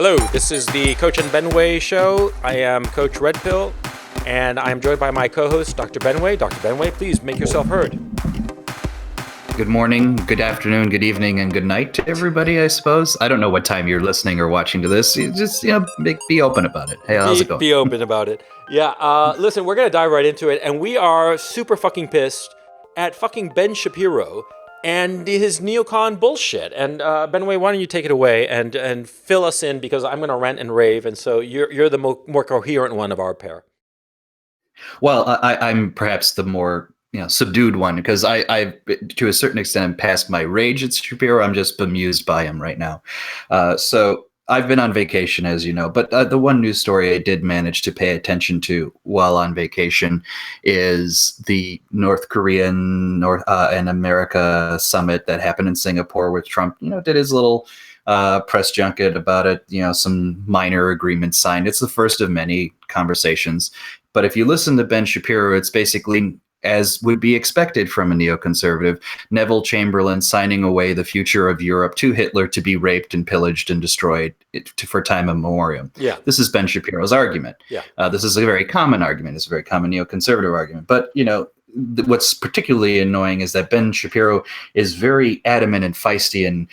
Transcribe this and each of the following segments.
Hello, this is the Coach and Benway show. I am Coach Red Pill, and I am joined by my co-host, Dr. Benway. Dr. Benway, please make yourself heard. Good morning, good afternoon, good evening, and good night to everybody, I suppose. I don't know what time you're listening or watching to this. You just, be open about it. Hey, how's it going? Be open about it. Yeah, listen, we're going to dive right into it, and we are super fucking pissed at fucking Ben Shapiro and his neocon bullshit. And Benway, why don't you take it away and fill us in, because I'm going to rant and rave, and so you're the more coherent one of our pair. Well, I'm perhaps the more subdued one, because I to a certain extent am past my rage at Shapiro. I'm just bemused by him right now. So I've been on vacation, as you know, but the one news story I did manage to pay attention to while on vacation is the North Korean and America summit that happened in Singapore, where Trump, did his little press junket about it. Some minor agreements signed. It's the first of many conversations. But if you listen to Ben Shapiro, it's basically, as would be expected from a neoconservative, Neville Chamberlain signing away the future of Europe to Hitler to be raped and pillaged and destroyed for time immemorial. Yeah. This is Ben Shapiro's argument. Yeah. This is a very common argument. It's a very common neoconservative argument. But, what's particularly annoying is that Ben Shapiro is very adamant and feisty and,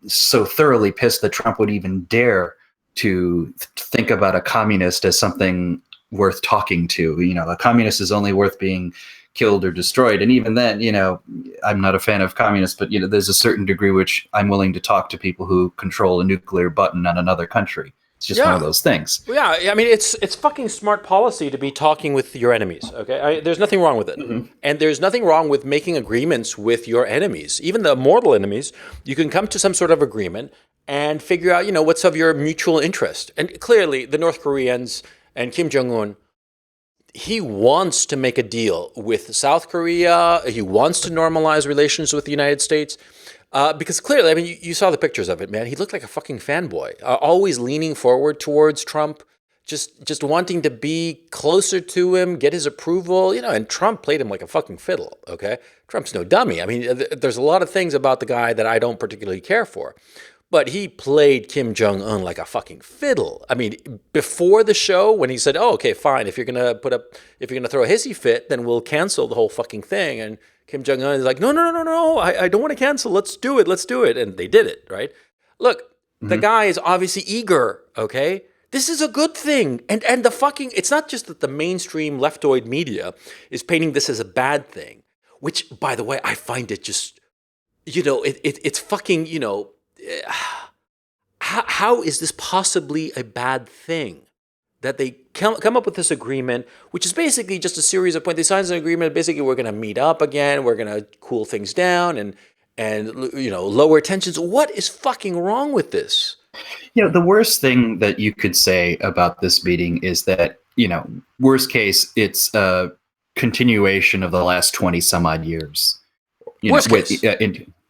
so thoroughly pissed that Trump would even dare to think about a communist as something worth talking to. A communist is only worth being killed or destroyed. And even then, I'm not a fan of communists, but there's a certain degree which I'm willing to talk to people who control a nuclear button on another country. It's just one of those things. Yeah, I mean, it's fucking smart policy to be talking with your enemies, okay? There's nothing wrong with it. Mm-hmm. And there's nothing wrong with making agreements with your enemies. Even the mortal enemies, you can come to some sort of agreement and figure out, what's of your mutual interest. And clearly, the North Koreans and Kim Jong-un, he wants to make a deal with South Korea. He wants to normalize relations with the United States. Because clearly, I mean, you saw the pictures of it, man. He looked like a fucking fanboy, always leaning forward towards Trump, just wanting to be closer to him, get his approval, and Trump played him like a fucking fiddle, okay? Trump's no dummy. I mean, there's a lot of things about the guy that I don't particularly care for. But he played Kim Jong-un like a fucking fiddle. I mean, before the show, when he said, "Oh, okay, fine. If you're gonna throw a hissy fit, then we'll cancel the whole fucking thing." And Kim Jong-un is like, "No. I don't want to cancel. Let's do it." And they did it, right? Look, The guy is obviously eager. Okay, this is a good thing. And the fucking, it's not just that the mainstream leftoid media is painting this as a bad thing, which, by the way, I find it just, it's fucking, How is this possibly a bad thing? That they come up with this agreement, which is basically just a series of points. They sign an agreement. Basically, we're going to meet up again. We're going to cool things down and lower tensions. What is fucking wrong with this? The worst thing that you could say about this meeting is that, worst case, it's a continuation of the last 20 some odd years. Worst case.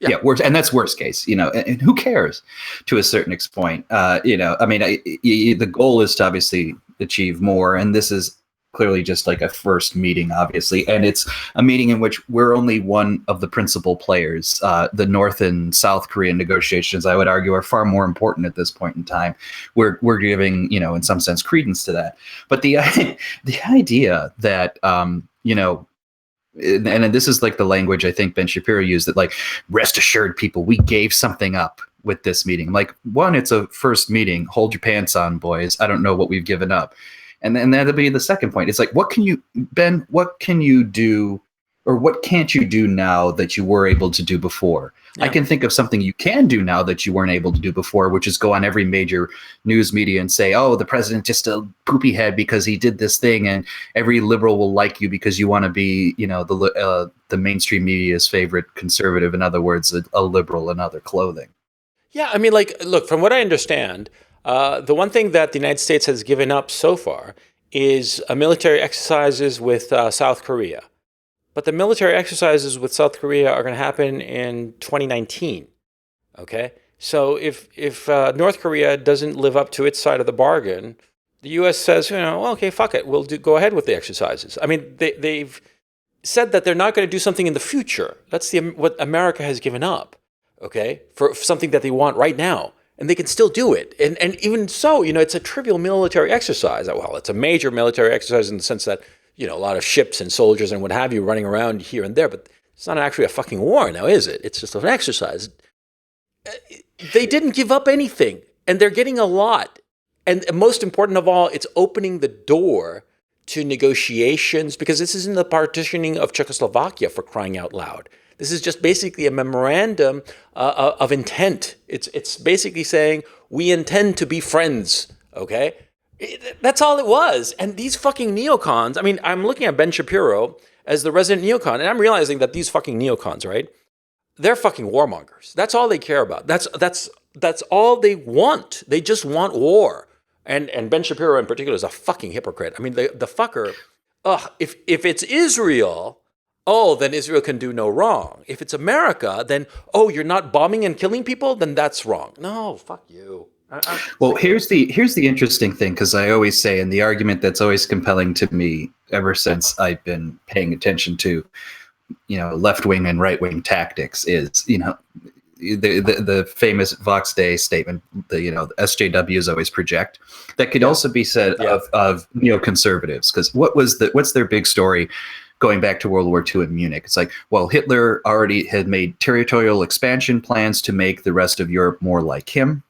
Yeah, worst, and that's worst case, and who cares to a certain extent? The goal is to obviously achieve more, and this is clearly just like a first meeting, obviously, and it's a meeting in which we're only one of the principal players. The North and South Korean negotiations, I would argue, are far more important at this point in time. We're giving, in some sense, credence to that. But the idea that, and this is like the language I think Ben Shapiro used, that like, rest assured, people, we gave something up with this meeting. Like, one, it's a first meeting. Hold your pants on, boys. I don't know what we've given up. And then that'll be the second point. It's like, what can you do, or what can't you do now that you were able to do before? Yeah. I can think of something you can do now that you weren't able to do before, which is go on every major news media and say, "Oh, the president just a poopy-head because he did this thing," and every liberal will like you because you want to be, the mainstream media's favorite conservative. In other words, a liberal in other clothing. Yeah, I mean, look, from what I understand, the one thing that the United States has given up so far is military exercises with South Korea. But the military exercises with South Korea are going to happen in 2019, okay? So if North Korea doesn't live up to its side of the bargain, the U.S. says, well, okay, fuck it, we'll go ahead with the exercises. I mean, they've said that they're not going to do something in the future. That's what America has given up, okay, for something that they want right now. and they can still do it. And even so, it's a trivial military exercise. Well, it's a major military exercise in the sense that, a lot of ships and soldiers and what have you running around here and there, but it's not actually a fucking war now, is it? It's just an exercise. They didn't give up anything, and they're getting a lot. And most important of all, it's opening the door to negotiations, because this isn't the partitioning of Czechoslovakia, for crying out loud. This is just basically a memorandum of intent. It's basically saying, we intend to be friends, okay? That's all it was. And these fucking neocons, I'm looking at Ben Shapiro as the resident neocon, and I'm realizing that these fucking neocons, right? They're fucking warmongers. That's all they care about. That's all they want. They just want war. And Ben Shapiro in particular is a fucking hypocrite. The fucker, if it's Israel, then Israel can do no wrong. If it's America, then, you're not bombing and killing people, then that's wrong. No, fuck you. Well, here's the interesting thing, because I always say, and the argument that's always compelling to me ever since I've been paying attention to, left-wing and right-wing tactics is, the famous Vox Day statement, the SJWs always project. That could also be said of neoconservatives, because what's their big story going back to World War II in Munich? It's like, well, Hitler already had made territorial expansion plans to make the rest of Europe more like him,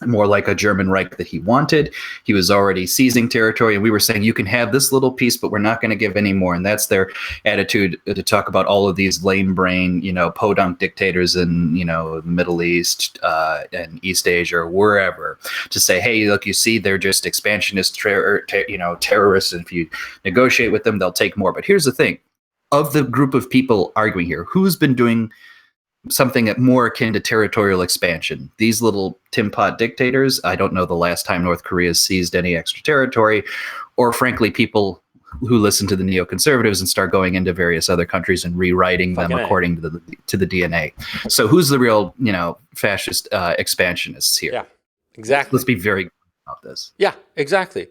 more like a German Reich that he wanted. He was already seizing territory, and we were saying, you can have this little piece, but we're not going to give any more. And that's their attitude, to talk about all of these lame brain, podunk dictators in, the Middle East and East Asia or wherever, to say, hey, look, you see, they're just expansionist, terrorists. And if you negotiate with them, they'll take more. But here's the thing. Of the group of people arguing here, who's been doing something more akin to territorial expansion? These little Tim Pot dictators. I don't know the last time North Korea seized any extra territory, or frankly, people who listen to the neoconservatives and start going into various other countries and rewriting them according to the DNA. So who's the real, fascist expansionists here? Yeah, exactly. Let's be very clear about this. Yeah, exactly.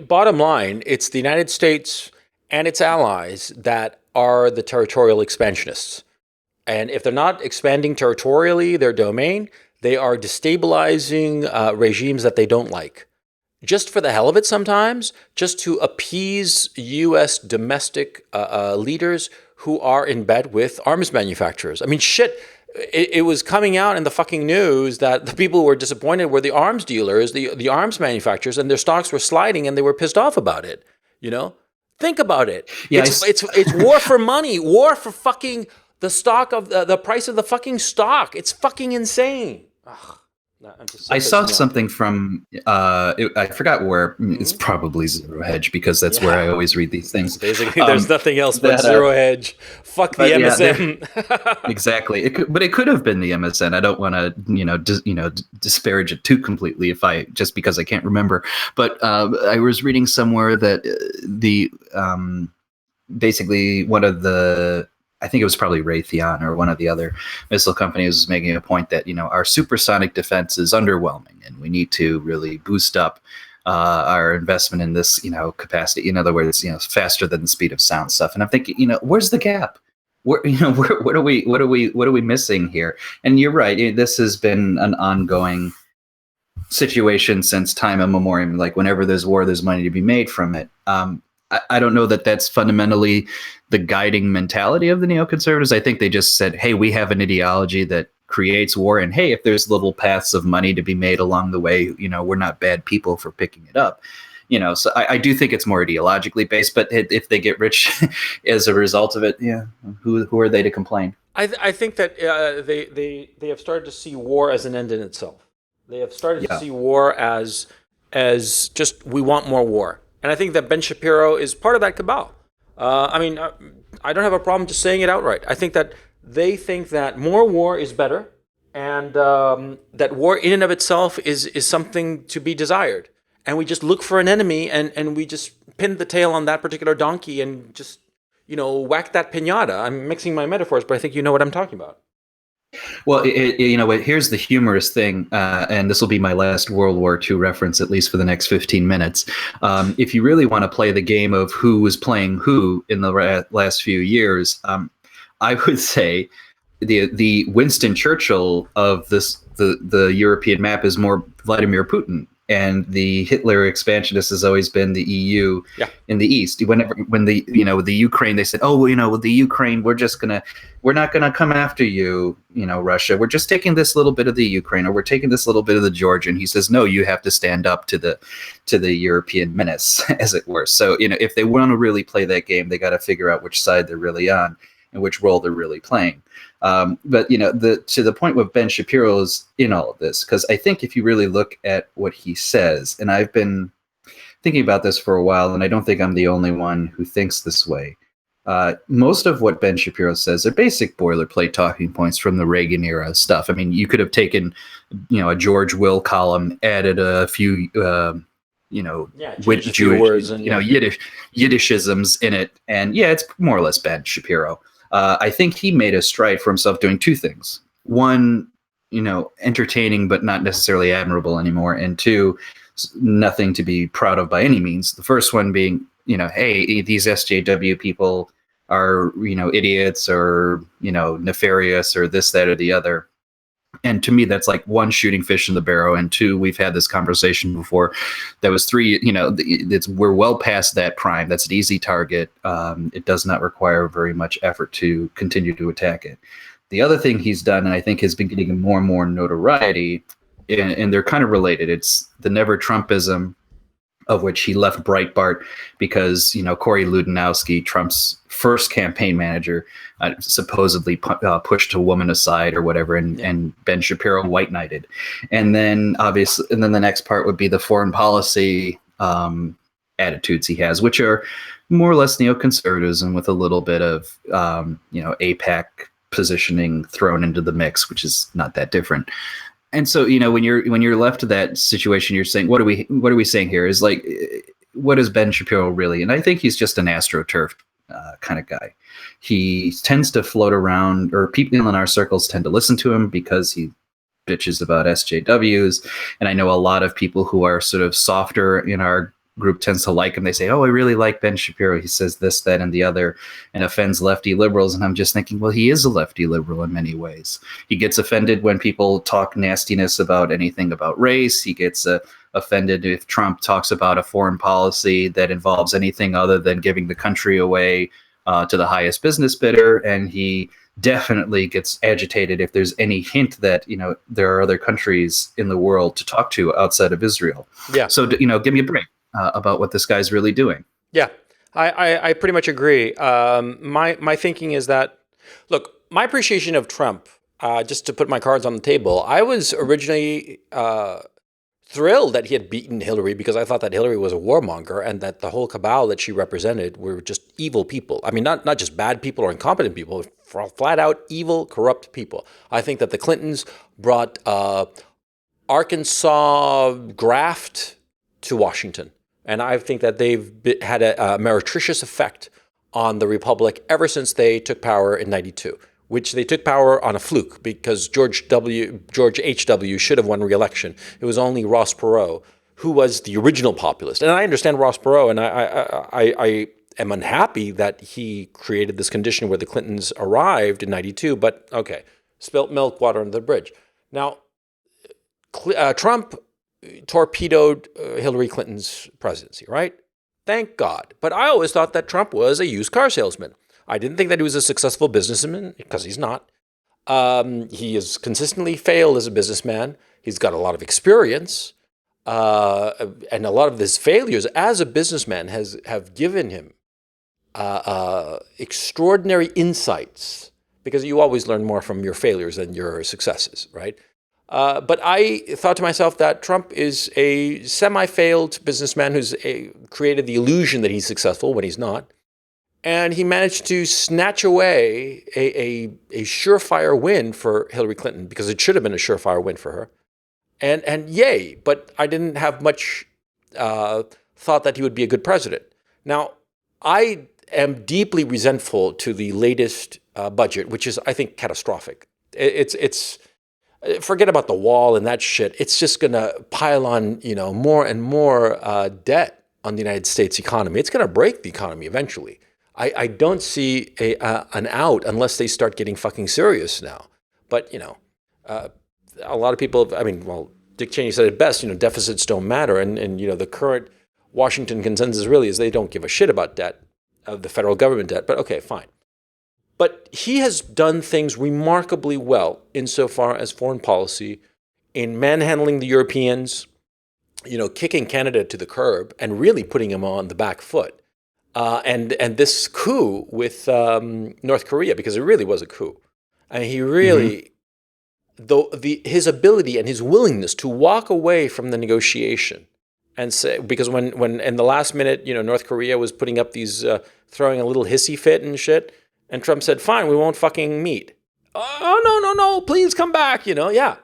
Bottom line, it's the United States and its allies that are the territorial expansionists. And if they're not expanding territorially their domain, they are destabilizing regimes that they don't like. Just for the hell of it sometimes, just to appease U.S. domestic leaders who are in bed with arms manufacturers. It was coming out in the fucking news that the people who were disappointed were the arms dealers, the arms manufacturers, and their stocks were sliding and they were pissed off about it. Think about it. Yeah, it's war for money, war for fucking the stock of the price of the fucking stock. It's fucking insane. Ugh. I saw something from I forgot where. It's probably Zero Hedge, because that's where I always read these things. Basically, there's nothing else but Zero Hedge. Fuck the MSN. Exactly. But it could have been the MSN. I don't want to disparage it too completely just because I can't remember. But I was reading somewhere that basically one of the, I think it was probably Raytheon or one of the other missile companies, was making a point that, our supersonic defense is underwhelming, and we need to really boost up our investment in this, capacity. In other words, faster than the speed of sound stuff. And I'm thinking, where's the gap? What are we missing here? And you're right. This has been an ongoing situation since time immemorial. Like, whenever there's war, there's money to be made from it. I don't know that that's fundamentally the guiding mentality of the neoconservatives. I think they just said, hey, we have an ideology that creates war, and hey, if there's little paths of money to be made along the way, we're not bad people for picking it up. So I do think it's more ideologically based, but if they get rich as a result of it, who are they to complain? I think that they have started to see war as an end in itself. They have started to see war as just, we want more war. And I think that Ben Shapiro is part of that cabal. I don't have a problem just saying it outright. I think that they think that more war is better, and that war in and of itself is something to be desired. And we just look for an enemy, and we just pin the tail on that particular donkey and just, whack that piñata. I'm mixing my metaphors, but I think you know what I'm talking about. Well, here's the humorous thing, and this will be my last World War II reference, at least for the next 15 minutes. If you really want to play the game of who was playing who in the last few years, I would say the Winston Churchill of the European map is more Vladimir Putin, and the Hitler expansionist has always been the EU in the East. When the the Ukraine, they said, oh, well, with the Ukraine, we're not gonna come after you, Russia. We're just taking this little bit of the Ukraine, or we're taking this little bit of the Georgia. And he says, no, you have to stand up to the European menace, as it were. So if they want to really play that game, they got to figure out which side they're really on and which role they're really playing. But to the point with Ben Shapiro is in all of this, because I think if you really look at what he says, and I've been thinking about this for a while, and I don't think I'm the only one who thinks this way. Most of what Ben Shapiro says are basic boilerplate talking points from the Reagan era stuff. I mean, you could have taken, a George Will column, added a few, Jewish words and Yiddishisms in it, and it's more or less Ben Shapiro. I think he made a stride for himself doing two things. One, entertaining but not necessarily admirable anymore, and two, nothing to be proud of by any means. The first one being, hey, these SJW people are, idiots or, nefarious or this, that, or the other. And to me, that's like one, shooting fish in the barrel, and two, we've had this conversation before. That was three, we're well past that prime. That's an easy target. It does not require very much effort to continue to attack it. The other thing he's done, and I think has been getting more and more notoriety, and they're kind of related. It's the never Trumpism, of which he left Breitbart because, Corey Ludonowski, Trump's first campaign manager, supposedly pushed a woman aside or whatever, and Ben Shapiro white knighted. And then the next part would be the foreign policy attitudes he has, which are more or less neoconservatism with a little bit of, APAC positioning thrown into the mix, which is not that different. And so, when you're left to that situation, you're saying, what are we saying here? Is like, what is Ben Shapiro really? And I think he's just an AstroTurf kind of guy. He tends to float around, or people in our circles tend to listen to him because he bitches about SJWs. And I know a lot of people who are sort of softer in our group tends to like him. They say, oh, I really like Ben Shapiro. He says this, that, and the other, and offends lefty liberals. And I'm just thinking, well, he is a lefty liberal in many ways. He gets offended when people talk nastiness about anything about race. He gets offended if Trump talks about a foreign policy that involves anything other than giving the country away to the highest business bidder. And he definitely gets agitated if there's any hint that, there are other countries in the world to talk to outside of Israel. Yeah. So, give me a break. About what this guy's really doing. Yeah, I pretty much agree. My thinking is that, look, my appreciation of Trump, just to put my cards on the table, I was originally thrilled that he had beaten Hillary because I thought that Hillary was a warmonger and that the whole cabal that she represented were just evil people. I mean, not just bad people or incompetent people, flat out evil, corrupt people. I think that the Clintons brought Arkansas graft to Washington. And I think that they've had a meretricious effect on the Republic ever since they took power in '92, which they took power on a fluke because George H.W. should have won re-election. It was only Ross Perot who was the original populist. And I understand Ross Perot, and I am unhappy that he created this condition where the Clintons arrived in '92, but okay, spilt milk, water under the bridge. Now, Trump torpedoed Hillary Clinton's presidency, right? Thank God. But I always thought that Trump was a used car salesman. I didn't think that he was a successful businessman, because he's not. He has consistently failed as a businessman. He's got a lot of experience, and a lot of his failures as a businessman have given him extraordinary insights, because you always learn more from your failures than your successes, right? But I thought to myself that Trump is a semi-failed businessman who's created the illusion that he's successful when he's not. And he managed to snatch away a surefire win for Hillary Clinton, because it should have been a surefire win for her. And yay, but I didn't have much thought that he would be a good president. Now, I am deeply resentful to the latest budget, which is, I think, catastrophic. It's forget about the wall and that shit. It's just going to pile on, more and more debt on the United States economy. It's going to break the economy eventually. I don't see an out unless they start getting fucking serious now. But, a lot of people, Dick Cheney said it best, deficits don't matter. And the current Washington consensus really is they don't give a shit about debt, the federal government debt. But okay, fine. But he has done things remarkably well insofar as foreign policy, in manhandling the Europeans, kicking Canada to the curb and really putting him on the back foot. And this coup with North Korea, because it really was a coup. I mean, he really, his ability and his willingness to walk away from the negotiation and say, because when in the last minute, North Korea was putting up these, throwing a little hissy fit and shit, and Trump said, fine, we won't fucking meet. Oh, no, please come back, yeah.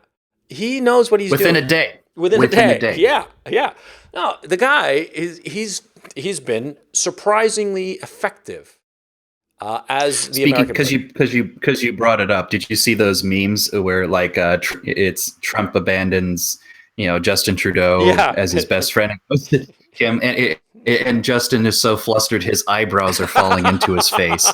He knows what he's doing. Within a day. Within a day. Yeah. No, the guy he's been surprisingly effective as the American because you brought it up. Did you see those memes where it's Trump abandons Justin Trudeau as his best friend and goes to him, and Justin is so flustered his eyebrows are falling into his face.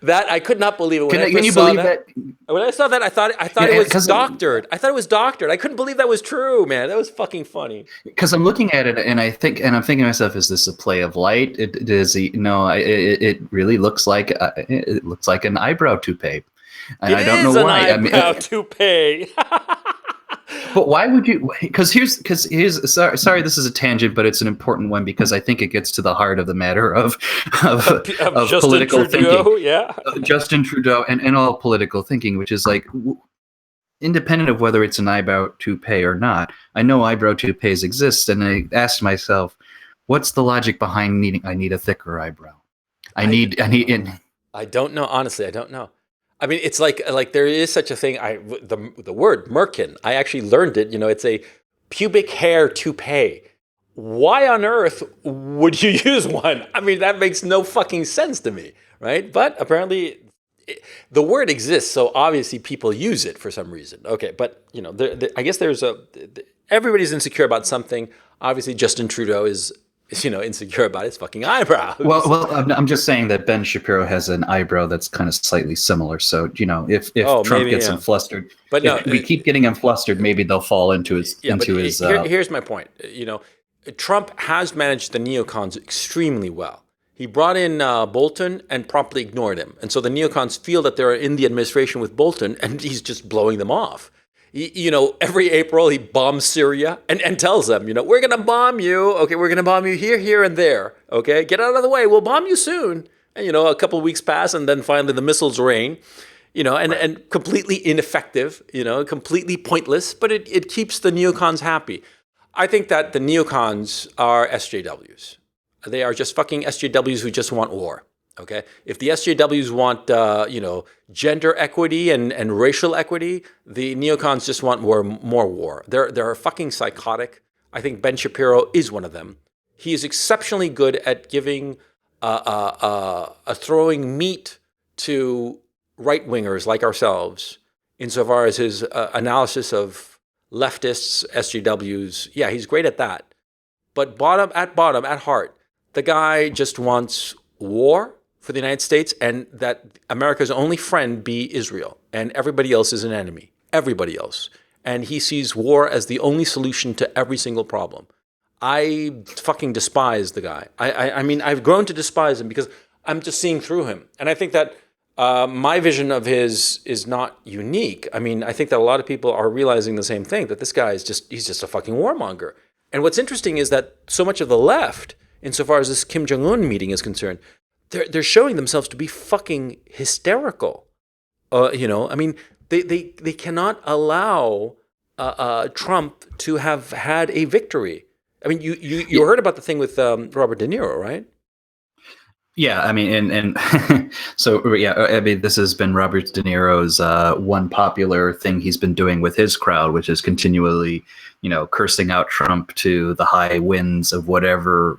That I could not believe it. Can you believe that? When I saw that, I thought it was doctored. I thought it was doctored. I couldn't believe that was true, man. That was fucking funny. Because I'm looking at it and I'm thinking to myself, is this a play of light? It really looks like an eyebrow toupee, and I don't know why. Eyebrow toupee. But why would you? Because here's sorry, this is a tangent, but it's an important one because I think it gets to the heart of the matter of political Trudeau, thinking. Justin Trudeau and all political thinking, which is like independent of whether it's an eyebrow toupee or not. I know eyebrow toupees exist, and I asked myself, what's the logic behind I need a thicker eyebrow? I don't know. Honestly, I don't know. I mean, it's like there is such a thing. The word merkin, I actually learned it. It's a pubic hair toupee. Why on earth would you use one? I mean, that makes no fucking sense to me, right? But apparently, the word exists, so obviously people use it for some reason. Okay, but I guess everybody's insecure about something. Obviously, Justin Trudeau is insecure about his fucking eyebrows. Well, I'm just saying that Ben Shapiro has an eyebrow that's kind of slightly similar. So, if Trump gets him flustered, but if we keep getting him flustered, maybe they'll fall into his. Here's my point. Trump has managed the neocons extremely well. He brought in Bolton and promptly ignored him, and so the neocons feel that they're in the administration with Bolton, and he's just blowing them off. Every April he bombs Syria and tells them, we're going to bomb you. Okay, we're going to bomb you here, and there. Okay, get out of the way. We'll bomb you soon. And, a couple of weeks pass, and then finally the missiles rain, and completely ineffective, completely pointless. But it keeps the neocons happy. I think that the neocons are SJWs. They are just fucking SJWs who just want war. Okay, if the SJWs want, gender equity and racial equity, the neocons just want more war. They're fucking psychotic. I think Ben Shapiro is one of them. He is exceptionally good at giving, throwing meat to right wingers like ourselves, insofar as his analysis of leftists, SJWs. Yeah, he's great at that. But at heart, the guy just wants war for the United States, and that America's only friend be Israel, and everybody else is an enemy. Everybody else. And he sees war as the only solution to every single problem. I fucking despise the guy. I mean, I've grown to despise him because I'm just seeing through him. And I think that my vision of his is not unique. I mean, I think that a lot of people are realizing the same thing, that this guy is he's just a fucking warmonger. And what's interesting is that so much of the left, insofar as this Kim Jong-un meeting is concerned, they're showing themselves to be fucking hysterical. I mean, they cannot allow Trump to have had a victory. I mean, you heard about the thing with Robert De Niro, right? Yeah, I mean, and so yeah, I mean, this has been Robert De Niro's one popular thing he's been doing with his crowd, which is continually, cursing out Trump to the high winds of whatever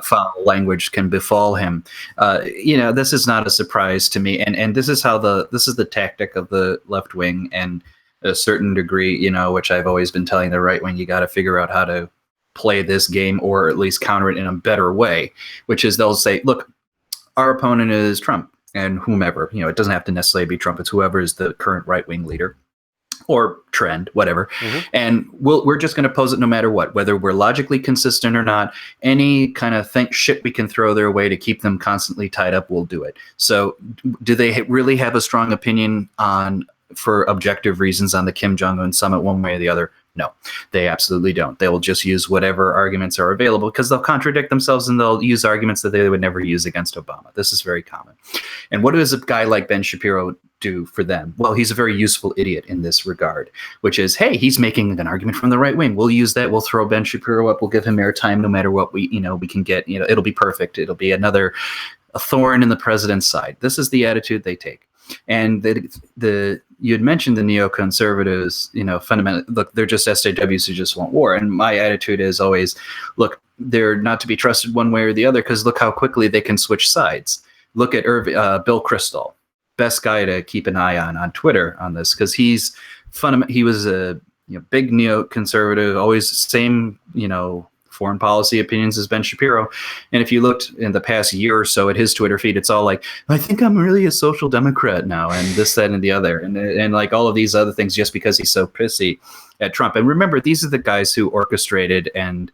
foul language can befall him. This is not a surprise to me, and this is the tactic of the left wing, and a certain degree, which I've always been telling the right wing, you got to figure out how to play this game, or at least counter it in a better way, which is they'll say, look, our opponent is Trump and whomever. It doesn't have to necessarily be Trump. It's whoever is the current right-wing leader or trend, whatever. And we're just going to pose it no matter what, whether we're logically consistent or not. Any kind of shit we can throw their way to keep them constantly tied up, we'll do it. So do they really have a strong opinion for objective reasons on the Kim Jong-un summit one way or the other? No, they absolutely don't. They will just use whatever arguments are available because they'll contradict themselves and they'll use arguments that they would never use against Obama. This is very common. And what does a guy like Ben Shapiro do for them? Well, he's a very useful idiot in this regard, which is, hey, he's making an argument from the right wing. We'll use that. We'll throw Ben Shapiro up. We'll give him airtime no matter what we can get. It'll be perfect. It'll be a thorn in the president's side. This is the attitude they take. And you had mentioned the neoconservatives, fundamentally, look, they're just SJWs who just want war. And my attitude is always, look, they're not to be trusted one way or the other because look how quickly they can switch sides. Look at Bill Kristol, best guy to keep an eye on Twitter on this because he was a big neoconservative, always same, foreign policy opinions as Ben Shapiro. And if you looked in the past year or so at his Twitter feed, it's all like, I think I'm really a social democrat now, and this, that, and the other. And like all of these other things just because he's so pissy at Trump. And remember, these are the guys who orchestrated and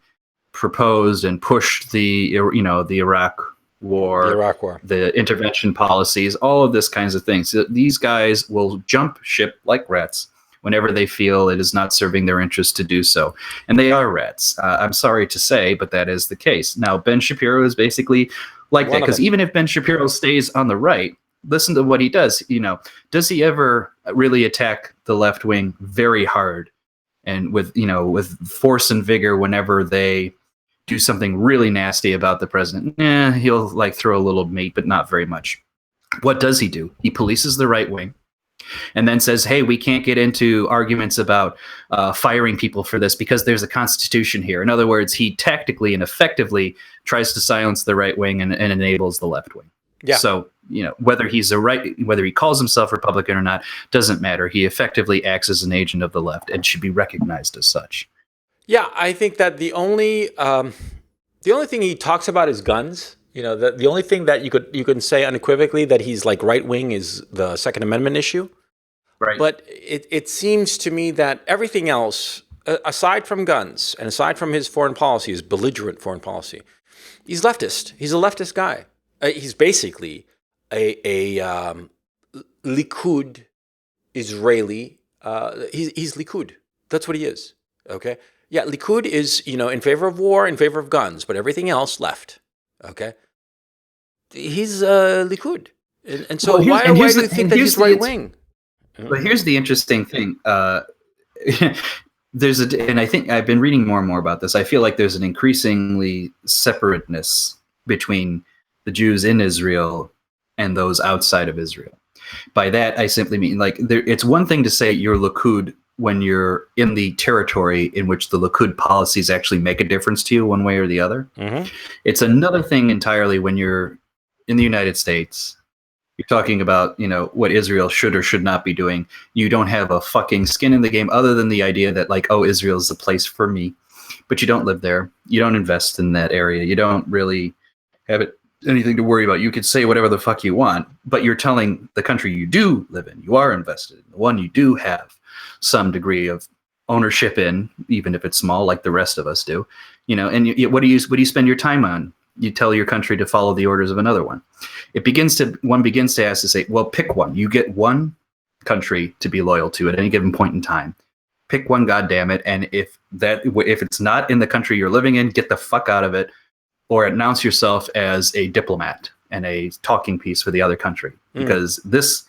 proposed and pushed the Iraq War, the intervention policies, all of this kinds of things. These guys will jump ship like rats whenever they feel it is not serving their interest to do so. And they are rats. I'm sorry to say, but that is the case. Now, Ben Shapiro is basically like that, because even if Ben Shapiro stays on the right, listen to what he does. Does he ever really attack the left wing very hard and with force and vigor whenever they do something really nasty about the president? He'll throw a little meat, but not very much. What does he do? He polices the right wing and then says, hey, we can't get into arguments about firing people for this because there's a constitution here. In other words, he tactically and effectively tries to silence the right wing and enables the left wing. Yeah. So, whether whether he calls himself Republican or not, doesn't matter. He effectively acts as an agent of the left and should be recognized as such. Yeah, I think that the only thing he talks about is guns. The only thing that you can say unequivocally that he's right wing is the Second Amendment issue. Right. But it seems to me that everything else, aside from guns and aside from his foreign policy, his belligerent foreign policy, he's leftist. He's a leftist guy. He's basically a Likud Israeli. He's Likud. That's what he is. Okay. Yeah, Likud is in favor of war, in favor of guns, but everything else left. Okay. He's Likud, and so why do you think that he's right wing? But here's the interesting thing. And I think I've been reading more and more about this. I feel like there's an increasingly separateness between the Jews in Israel and those outside of Israel. By that, I simply mean it's one thing to say you're Likud when you're in the territory in which the Likud policies actually make a difference to you one way or the other. Mm-hmm. It's another thing entirely when you're in the United States. You're talking about, what Israel should or should not be doing. You don't have a fucking skin in the game other than the idea that Israel is the place for me, but you don't live there. You don't invest in that area. You don't really have anything to worry about. You could say whatever the fuck you want, but you're telling the country you do live in, you are invested in, the one you do have some degree of ownership in, even if it's small, like the rest of us do, and what do you spend your time on? You tell your country to follow the orders of another one. One begins to ask to say, well, pick one. You get one country to be loyal to at any given point in time. Pick one, goddammit. And if it's not in the country you're living in, get the fuck out of it, or announce yourself as a diplomat and a talking piece for the other country. Because this,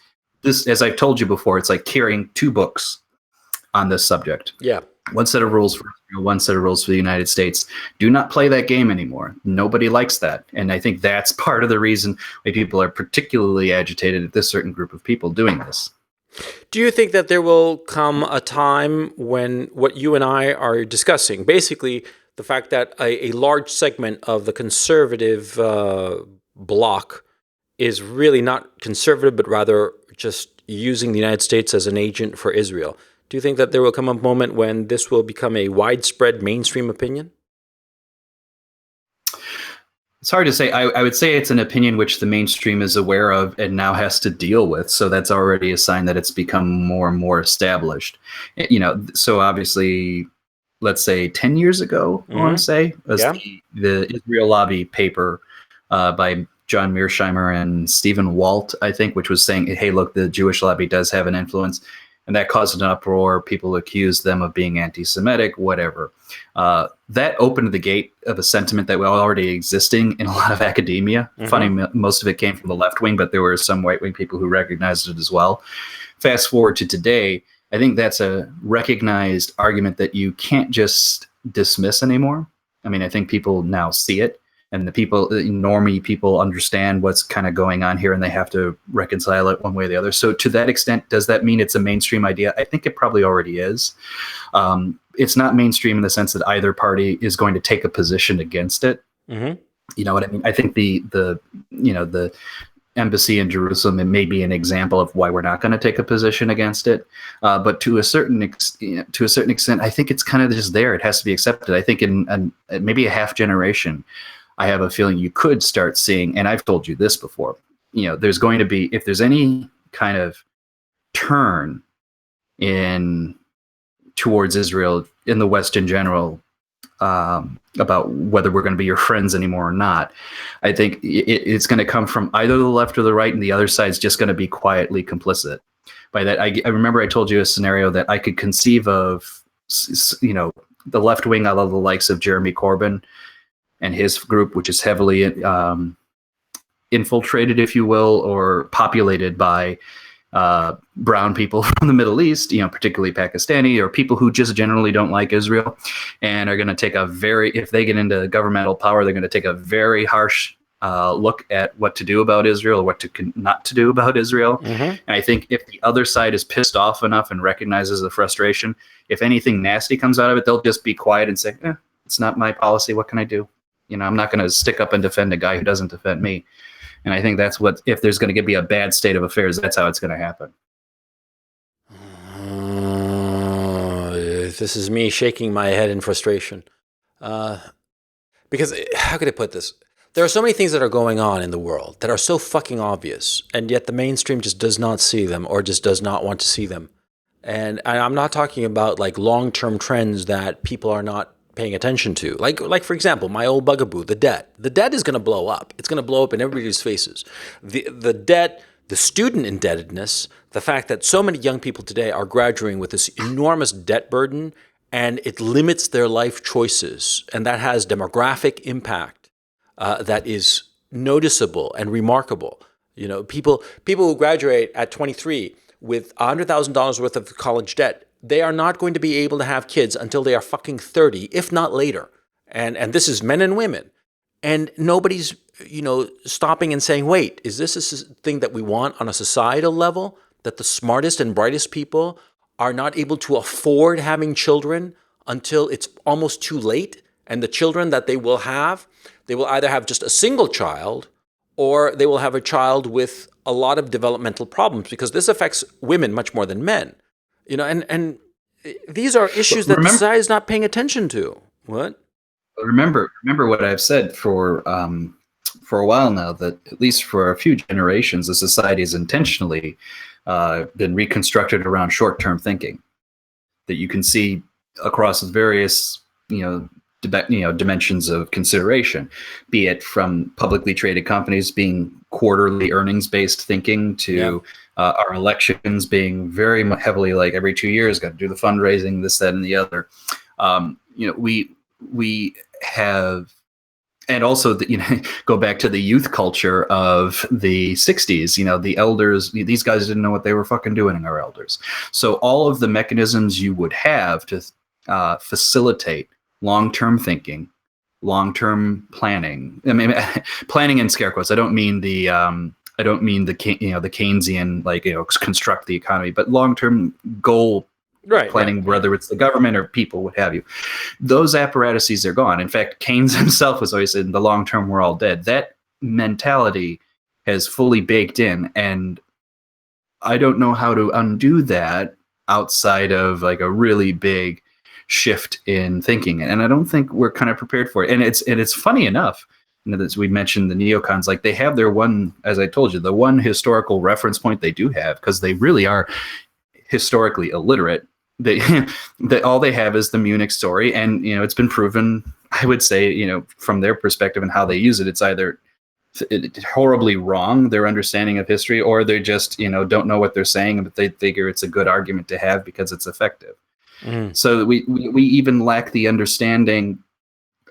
as I've told you before, it's like carrying two books on this subject. Yeah. One set of rules for Israel, one set of rules for the United States. Do not play that game anymore. Nobody likes that. And I think that's part of the reason why people are particularly agitated at this certain group of people doing this. Do you think that there will come a time when what you and I are discussing, basically the fact that a large segment of the conservative bloc is really not conservative, but rather just using the United States as an agent for Israel? Do you think that there will come a moment when this will become a widespread mainstream opinion? It's hard to say. I would say it's an opinion which the mainstream is aware of and now has to deal with. So that's already a sign that it's become more and more established. So obviously, let's say 10 years ago, I want to say, was the Israel Lobby paper by John Mearsheimer and Stephen Walt, I think, which was saying, hey, look, the Jewish lobby does have an influence. And that caused an uproar. People accused them of being anti-Semitic, whatever. That opened the gate of a sentiment that was already existing in a lot of academia. Funny, most of it came from the left wing, but there were some right wing people who recognized it as well. Fast forward to today, I think that's a recognized argument that you can't just dismiss anymore. I mean, I think people now see it. And the normie people understand what's kind of going on here, and they have to reconcile it one way or the other. So to that extent, does that mean it's a mainstream idea? I think it probably already is. It's not mainstream in the sense that either party is going to take a position against it. You know what I mean? I think the embassy in Jerusalem, it may be an example of why we're not going to take a position against it. But to a certain extent, I think it's kind of just there. It has to be accepted. I think in maybe a half generation, I have a feeling you could start seeing, and I've told you this before, there's going to be, if there's any kind of turn towards Israel in the West in general, about whether we're going to be your friends anymore or not, I think it's going to come from either the left or the right, and the other side's just going to be quietly complicit. By that, I remember I told you a scenario that I could conceive of, the left wing, I love the likes of Jeremy Corbyn and his group, which is heavily infiltrated, if you will, or populated by brown people from the Middle East, particularly Pakistani, or people who just generally don't like Israel, and are going to take if they get into governmental power, they're going to take a very harsh look at what to do about Israel, or what not to do about Israel. And I think if the other side is pissed off enough and recognizes the frustration, if anything nasty comes out of it, they'll just be quiet and say, it's not my policy. What can I do? I'm not going to stick up and defend a guy who doesn't defend me. And I think that's what, if there's going to be a bad state of affairs, that's how it's going to happen. This is me shaking my head in frustration. Because, how could I put this? There are so many things that are going on in the world that are so fucking obvious, and yet the mainstream just does not see them, or just does not want to see them. And I'm not talking about like long-term trends that people are not paying attention to. Like for example, my old bugaboo, the debt. The debt is going to blow up. It's going to blow up in everybody's faces. The debt, the student indebtedness, the fact that so many young people today are graduating with this enormous debt burden, and it limits their life choices. And that has demographic impact that is noticeable and remarkable. People who graduate at 23 with $100,000 worth of college debt, they are not going to be able to have kids until they are fucking 30, if not later. And this is men and women. And nobody's, stopping and saying, wait, is this a thing that we want on a societal level? That the smartest and brightest people are not able to afford having children until it's almost too late? And the children that they will either have just a single child, or they will have a child with a lot of developmental problems, because this affects women much more than men. And these are issues that society is not paying attention to. What? Remember what I've said for a while now, that at least for a few generations, the society has intentionally been reconstructed around short-term thinking. That you can see across various, dimensions of consideration, be it from publicly traded companies being quarterly earnings-based thinking to our elections being very heavily like every 2 years, got to do the fundraising, this, that, and the other. We have, and also go back to the youth culture of the 60s. The elders, these guys didn't know what they were fucking doing, our elders. So all of the mechanisms you would have to facilitate long-term thinking, long-term planning. I mean, planning in scare quotes. I don't mean the the Keynesian, construct the economy, but long-term goal planning, whether it's the government or people, what have you. Those apparatuses are gone. In fact, Keynes himself was always saying, the long-term, we're all dead. That mentality has fully baked in, and I don't know how to undo that outside of like a really big shift in thinking. And I don't think we're kind of prepared for it. And it's funny enough, As we mentioned, the neocons, like they have their one, as I told you, the one historical reference point they do have, because they really are historically illiterate. They, all they have is the Munich story, and it's been proven. I would say, from their perspective and how they use it, it's either horribly wrong, their understanding of history, or they just don't know what they're saying, but they figure it's a good argument to have because it's effective. So we even lack the understanding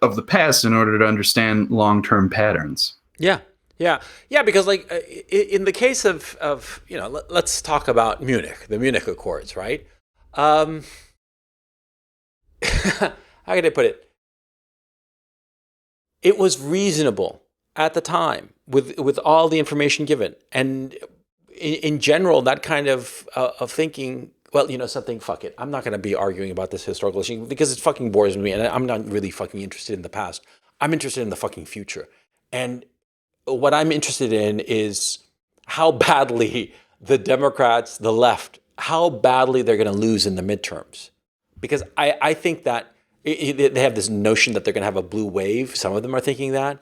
of the past in order to understand long-term patterns. Yeah. Because like in the case of let's talk about Munich, the Munich Accords, right? How can I put it? It was reasonable at the time with all the information given, and in general, that kind of thinking. Well, something. Fuck it. I'm not going to be arguing about this historical issue because it fucking bores me, and I'm not really fucking interested in the past. I'm interested in the fucking future, and what I'm interested in is how badly the Democrats, the left, how badly they're going to lose in the midterms, because I think that they have this notion that they're going to have a blue wave. Some of them are thinking that.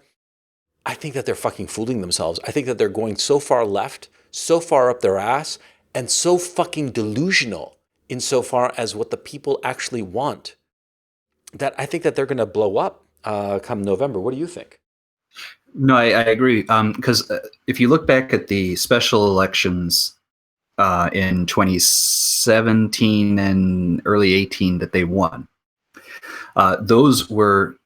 I think that they're fucking fooling themselves. I think that they're going so far left, so far up their ass, and so fucking delusional insofar as what the people actually want, that I think that they're going to blow up come November. What do you think? No, I agree. Because if you look back at the special elections in 2017 and early 18 that they won, those were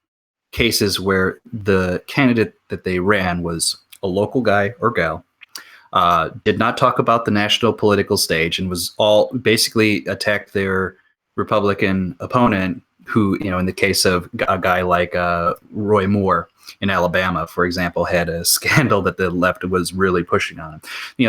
cases where the candidate that they ran was a local guy or gal, did not talk about the national political stage, and was all basically attacked their Republican opponent, who, in the case of a guy like Roy Moore in Alabama, for example, had a scandal that the left was really pushing on him.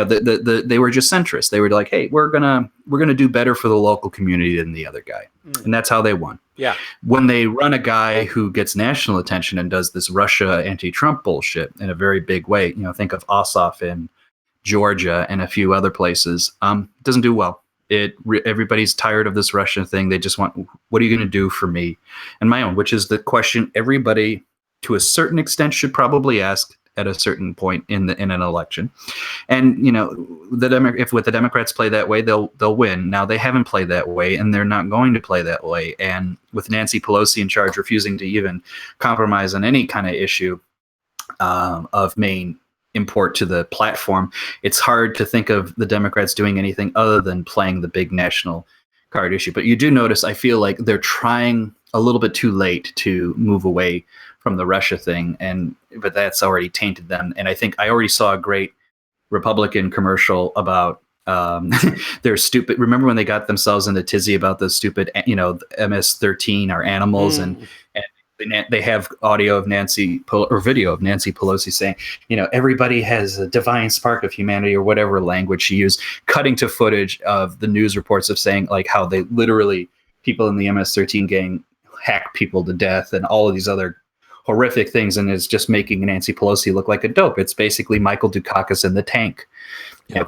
They were just centrist. They were like, hey, we're gonna do better for the local community than the other guy, and that's how they won. Yeah. When they run a guy who gets national attention and does this Russia anti-Trump bullshit in a very big way, think of Ossoff in Georgia and a few other places, doesn't do well. Everybody's tired of this Russian thing. They just want, what are you going to do for me and my own? Which is the question everybody, to a certain extent, should probably ask at a certain point in an election. And if the Democrats play that way, they'll win. Now they haven't played that way, and they're not going to play that way. And with Nancy Pelosi in charge, refusing to even compromise on any kind of issue of main import to the platform, it's hard to think of the Democrats doing anything other than playing the big national card issue. But you do notice, I feel like they're trying a little bit too late to move away from the Russia thing, but that's already tainted them. And I think I already saw a great Republican commercial about their stupid. Remember when they got themselves in a tizzy about the stupid, MS-13 are animals, and they have audio of video of Nancy Pelosi saying, everybody has a divine spark of humanity, or whatever language she used, cutting to footage of the news reports of saying like how they literally, people in the MS-13 gang hack people to death and all of these other horrific things, and is just making Nancy Pelosi look like a dope. It's basically Michael Dukakis in the tank.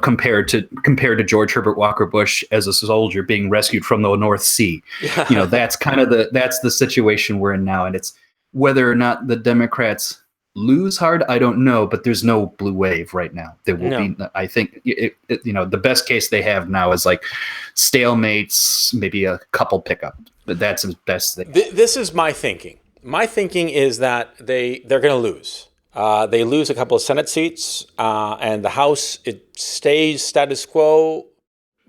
Compared to George Herbert Walker Bush as a soldier being rescued from the North Sea. That's kind of the situation we're in now. And it's whether or not the Democrats lose hard, I don't know, but there's no blue wave right now. There will be. I think the best case they have now is like stalemates, maybe a couple pickup, but that's the best thing. This is my thinking. My thinking is that they're going to lose. They lose a couple of Senate seats, and the House, it stays status quo.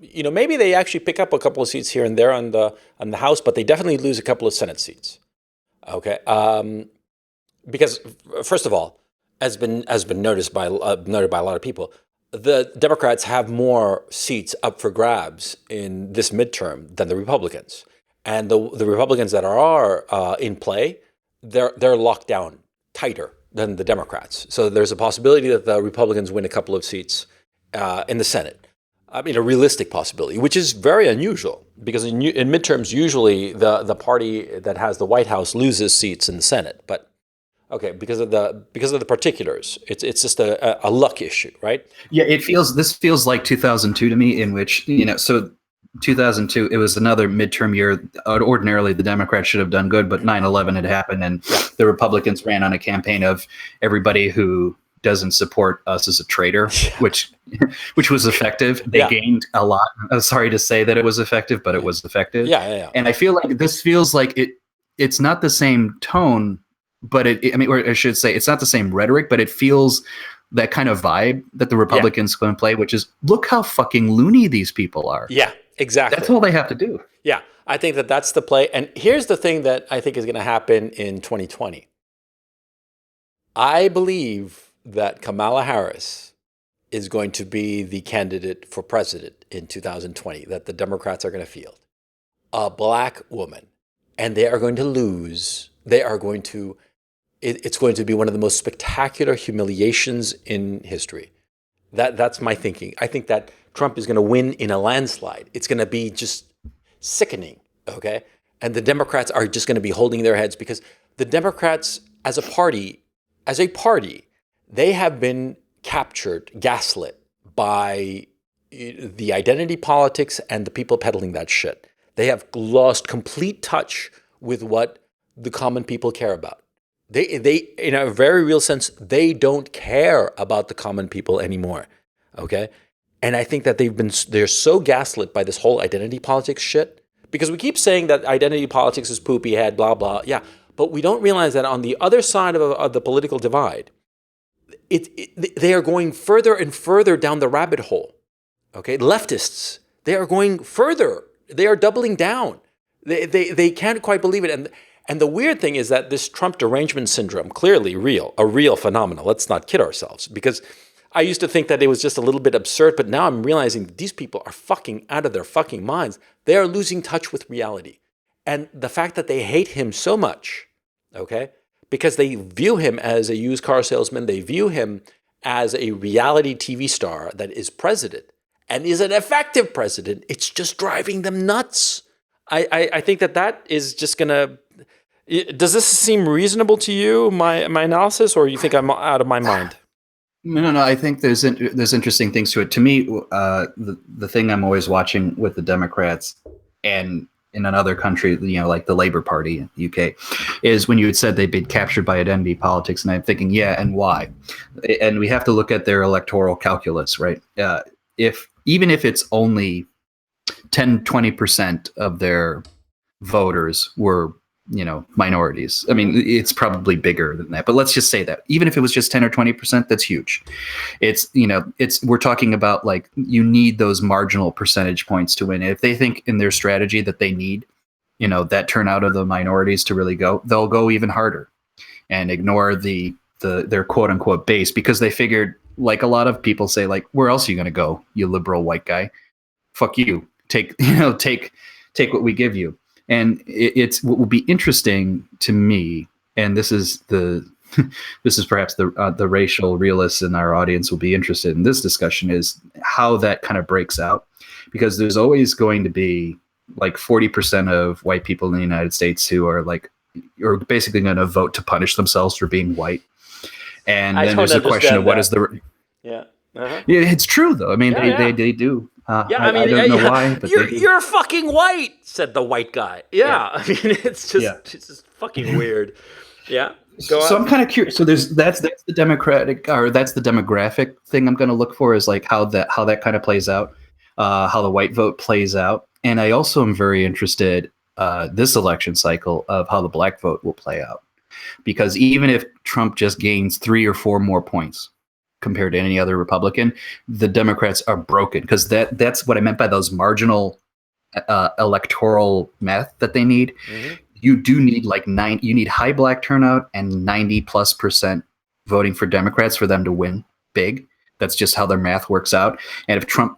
Maybe they actually pick up a couple of seats here and there on the House, but they definitely lose a couple of Senate seats. Okay, because first of all, as been noted by a lot of people, the Democrats have more seats up for grabs in this midterm than the Republicans, and the Republicans that are in play, they're locked down tighter than the Democrats. So there's a possibility that the Republicans win a couple of seats in the Senate. I mean, a realistic possibility, which is very unusual, because in midterms, usually the party that has the White House loses seats in the Senate. But okay, because of the particulars, it's just a luck issue, right? Yeah, this feels like 2002 to me, in which so 2002, it was another midterm year. Ordinarily, the Democrats should have done good, but 9/11 had happened, and the Republicans ran on a campaign of everybody who doesn't support us as a traitor, which was effective. They gained a lot. I'm sorry to say that it was effective, but it was effective. And I feel like this feels like it's not the same tone, but or I should say, it's not the same rhetoric, but it feels that kind of vibe that the Republicans going to play, which is, look how fucking loony these people are. Yeah, exactly. That's all they have to do. Yeah, I think that's the play. And here's the thing that I think is going to happen in 2020. I believe that Kamala Harris is going to be the candidate for president in 2020 that the Democrats are going to field. A black woman. And they are going to lose. It's going to be one of the most spectacular humiliations in history. That's my thinking. I think that Trump is going to win in a landslide. It's going to be just sickening, okay? And the Democrats are just going to be holding their heads because the Democrats as a party, they have been captured, gaslit by the identity politics and the people peddling that shit. They have lost complete touch with what the common people care about. They, in a very real sense, they don't care about the common people anymore, okay? And I think that they're so gaslit by this whole identity politics shit, because we keep saying that identity politics is poopy-head, blah, blah, yeah, but we don't realize that on the other side of the political divide, they are going further and further down the rabbit hole, okay? Leftists, they are going further. They are doubling down. They can't quite believe it. And the weird thing is that this Trump derangement syndrome, clearly a real phenomenon. Let's not kid ourselves, because I used to think that it was just a little bit absurd, but now I'm realizing that these people are fucking out of their fucking minds. They are losing touch with reality. And the fact that they hate him so much, okay, because they view him as a used car salesman, they view him as a reality TV star that is president and is an effective president, it's just driving them nuts. I think that is just going to... Does this seem reasonable to you, my analysis, or you think I'm out of my mind? No. I think there's interesting things to it. To me, the thing I'm always watching with the Democrats and in another country, like the Labour Party in the UK, is when you had said they'd been captured by identity politics, and I'm thinking, yeah, and why? And we have to look at their electoral calculus, right? Even if it's only 10-20% of their voters were minorities. I mean, it's probably bigger than that, but let's just say that even if it was just 10 or 20%, that's huge. We're talking about, like, you need those marginal percentage points to win. If they think in their strategy that they need, that turnout of the minorities to really go, they'll go even harder and ignore their quote unquote base, because they figured, like a lot of people say, like, where else are you going to go, you liberal white guy? Fuck you. Take what we give you. And it's what will be interesting to me, and this is perhaps the racial realists in our audience will be interested in this discussion, is how that kind of breaks out, because there's always going to be like 40% of white people in the United States who are basically going to vote to punish themselves for being white, and then there's a question of what is the yeah. Uh-huh. Yeah, it's true though. I mean, they do. I don't know why, but you're fucking white, said the white guy. Yeah. I mean, it's just fucking weird. Yeah. Go on. So I'm kind of curious. So that's the demographic thing I'm going to look for, is like how that kind of plays out, how the white vote plays out, and I also am very interested this election cycle of how the black vote will play out, because even if Trump just gains 3 or 4 more points compared to any other Republican, the Democrats are broken, because that's what I meant by those marginal electoral math that they need. Mm-hmm. You do need you need high black turnout and 90+% voting for Democrats for them to win big. That's just how their math works out. And if Trump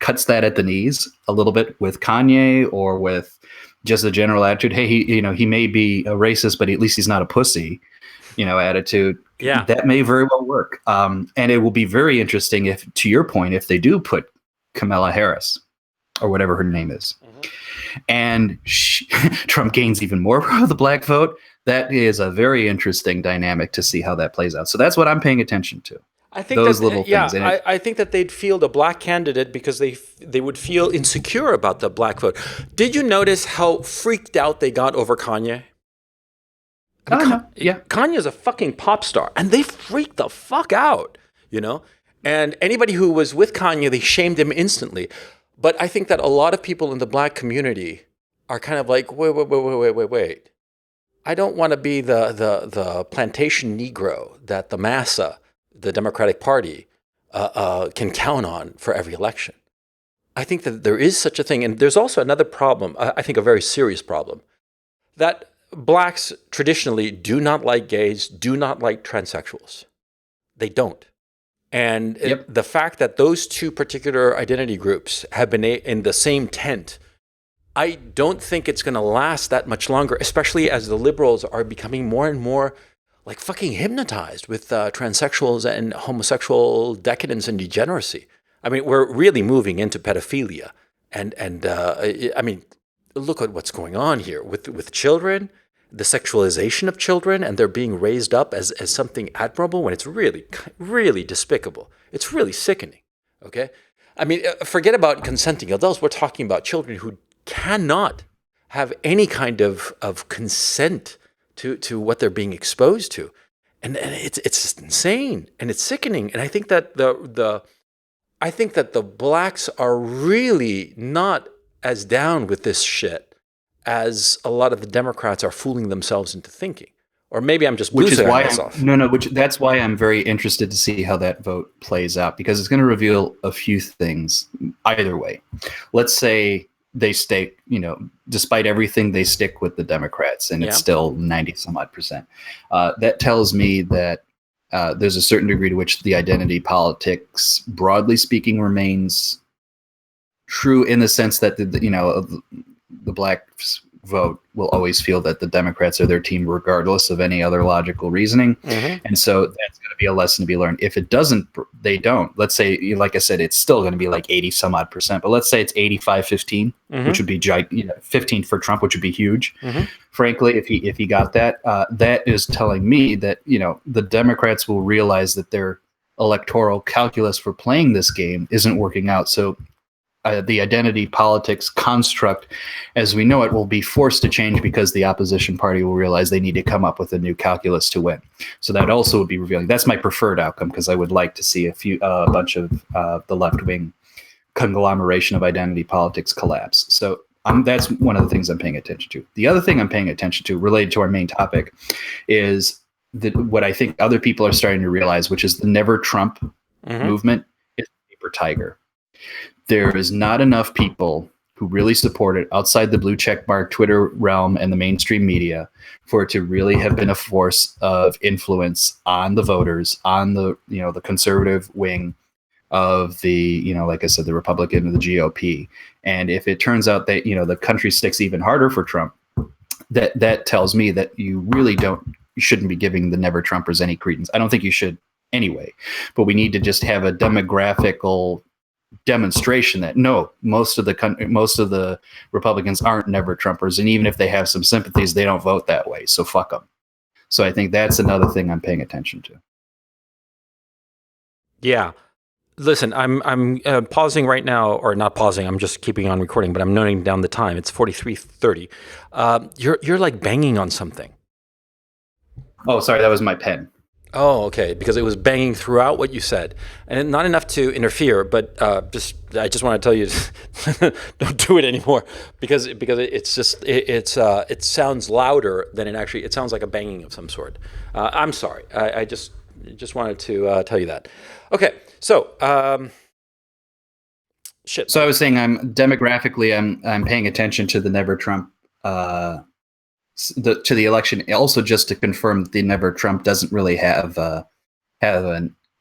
cuts that at the knees a little bit with Kanye, or with just a general attitude, hey, he may be a racist, but at least he's not a pussy, attitude. Yeah, that may very well work. And it will be very interesting if, to your point, if they do put Kamala Harris, or whatever her name is, and Trump gains even more of the black vote, that is a very interesting dynamic to see how that plays out. So that's what I'm paying attention to. I think those that little things. And I think that they'd field a black candidate because they would feel insecure about the black vote. Did you notice how freaked out they got over Kanye? I mean, no, yeah. Kanye's a fucking pop star, and they freaked the fuck out, you know? And anybody who was with Kanye, they shamed him instantly. But I think that a lot of people in the black community are kind of like, wait. I don't want to be the plantation Negro that the massa, the Democratic Party, can count on for every election. I think that there is such a thing. And there's also another problem, I think a very serious problem, that blacks traditionally do not like gays, do not like transsexuals. They don't. And the fact that those two particular identity groups have been in the same tent, I don't think it's going to last that much longer, especially as the liberals are becoming more and more like fucking hypnotized with transsexuals and homosexual decadence and degeneracy. I mean, we're really moving into pedophilia. And I mean, look at what's going on here with children, the sexualization of children, and they're being raised up as something admirable when it's really, really despicable. It's really sickening, okay? I mean, forget about consenting adults. We're talking about children who cannot have any kind of consent to what they're being exposed to. And it's just insane, and it's sickening. And I think that the blacks are really not as down with this shit as a lot of the Democrats are fooling themselves into thinking. Or maybe I'm just boozing myself. That's why I'm very interested to see how that vote plays out, because it's going to reveal a few things either way. Let's say they stay, despite everything, they stick with the Democrats, and it's still 90 some odd percent. That tells me that there's a certain degree to which the identity politics, broadly speaking, remains true in the sense that the black vote will always feel that the Democrats are their team regardless of any other logical reasoning. Mm-hmm. And so that's going to be a lesson to be learned. If it doesn't, they don't. Let's say, like I said, it's still going to be like 80 some odd percent, but let's say it's 85-15, which would be 15 for Trump, which would be huge. Mm-hmm. Frankly, if he got that, that is telling me that, the Democrats will realize that their electoral calculus for playing this game isn't working out. So the identity politics construct, as we know it, will be forced to change because the opposition party will realize they need to come up with a new calculus to win. So that also would be revealing. That's my preferred outcome, because I would like to see a bunch of the left-wing conglomeration of identity politics collapse. So that's one of the things I'm paying attention to. The other thing I'm paying attention to, related to our main topic, is what I think other people are starting to realize, which is the Never Trump movement is a paper tiger. There is not enough people who really support it outside the blue checkmark Twitter realm and the mainstream media for it to really have been a force of influence on the voters, on the the conservative wing of the like I said, the Republican and the GOP. And if it turns out that the country sticks even harder for Trump, that tells me that you shouldn't be giving the Never Trumpers any credence. I don't think you should anyway, but we need to just have a demographical demonstration that no, most of the Republicans aren't Never Trumpers, and even if they have some sympathies, they don't vote that way, so fuck them. So I think that's another thing I'm paying attention to. Yeah, listen, I'm pausing right now, or not pausing. I'm just keeping on recording, but I'm noting down the time. It's 43:30. You're like banging on something. Oh, sorry, that was my pen. Oh, okay, because it was banging throughout what you said, and not enough to interfere, but I just want to tell you, don't do it anymore, because it's just it sounds louder than it sounds like a banging of some sort. I'm sorry, I just wanted to tell you that. Okay, so shit. So I was saying, I'm paying attention to the Never Trump. To the election, also just to confirm that the Never Trump doesn't really have a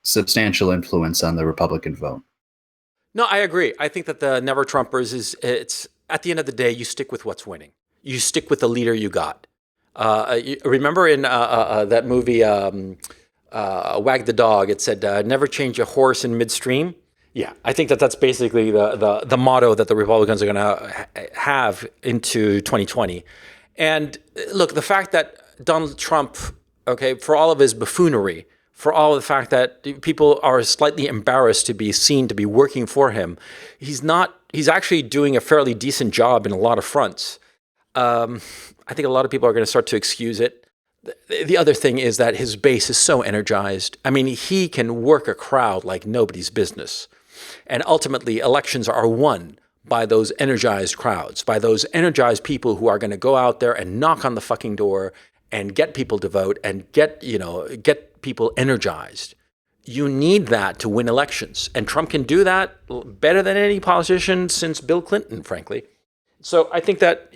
substantial influence on the Republican vote. No, I agree. I think that the Never Trumpers it's at the end of the day, you stick with what's winning. You stick with the leader you got. Remember in that movie, Wag the Dog, it said, never change a horse in midstream. Yeah, I think that's basically the motto that the Republicans are going to have into 2020. And look, the fact that Donald Trump, okay, for all of his buffoonery, for all of the fact that people are slightly embarrassed to be seen to be working for him. He's not. He's actually doing a fairly decent job in a lot of fronts. I think a lot of people are going to start to excuse it. The other thing is that his base is so energized. I mean, he can work a crowd like nobody's business. And ultimately, elections are won by those energized crowds, by those energized people who are going to go out there and knock on the fucking door and get people to vote and get people energized. You need that to win elections. And Trump can do that better than any politician since Bill Clinton, frankly. So I think that,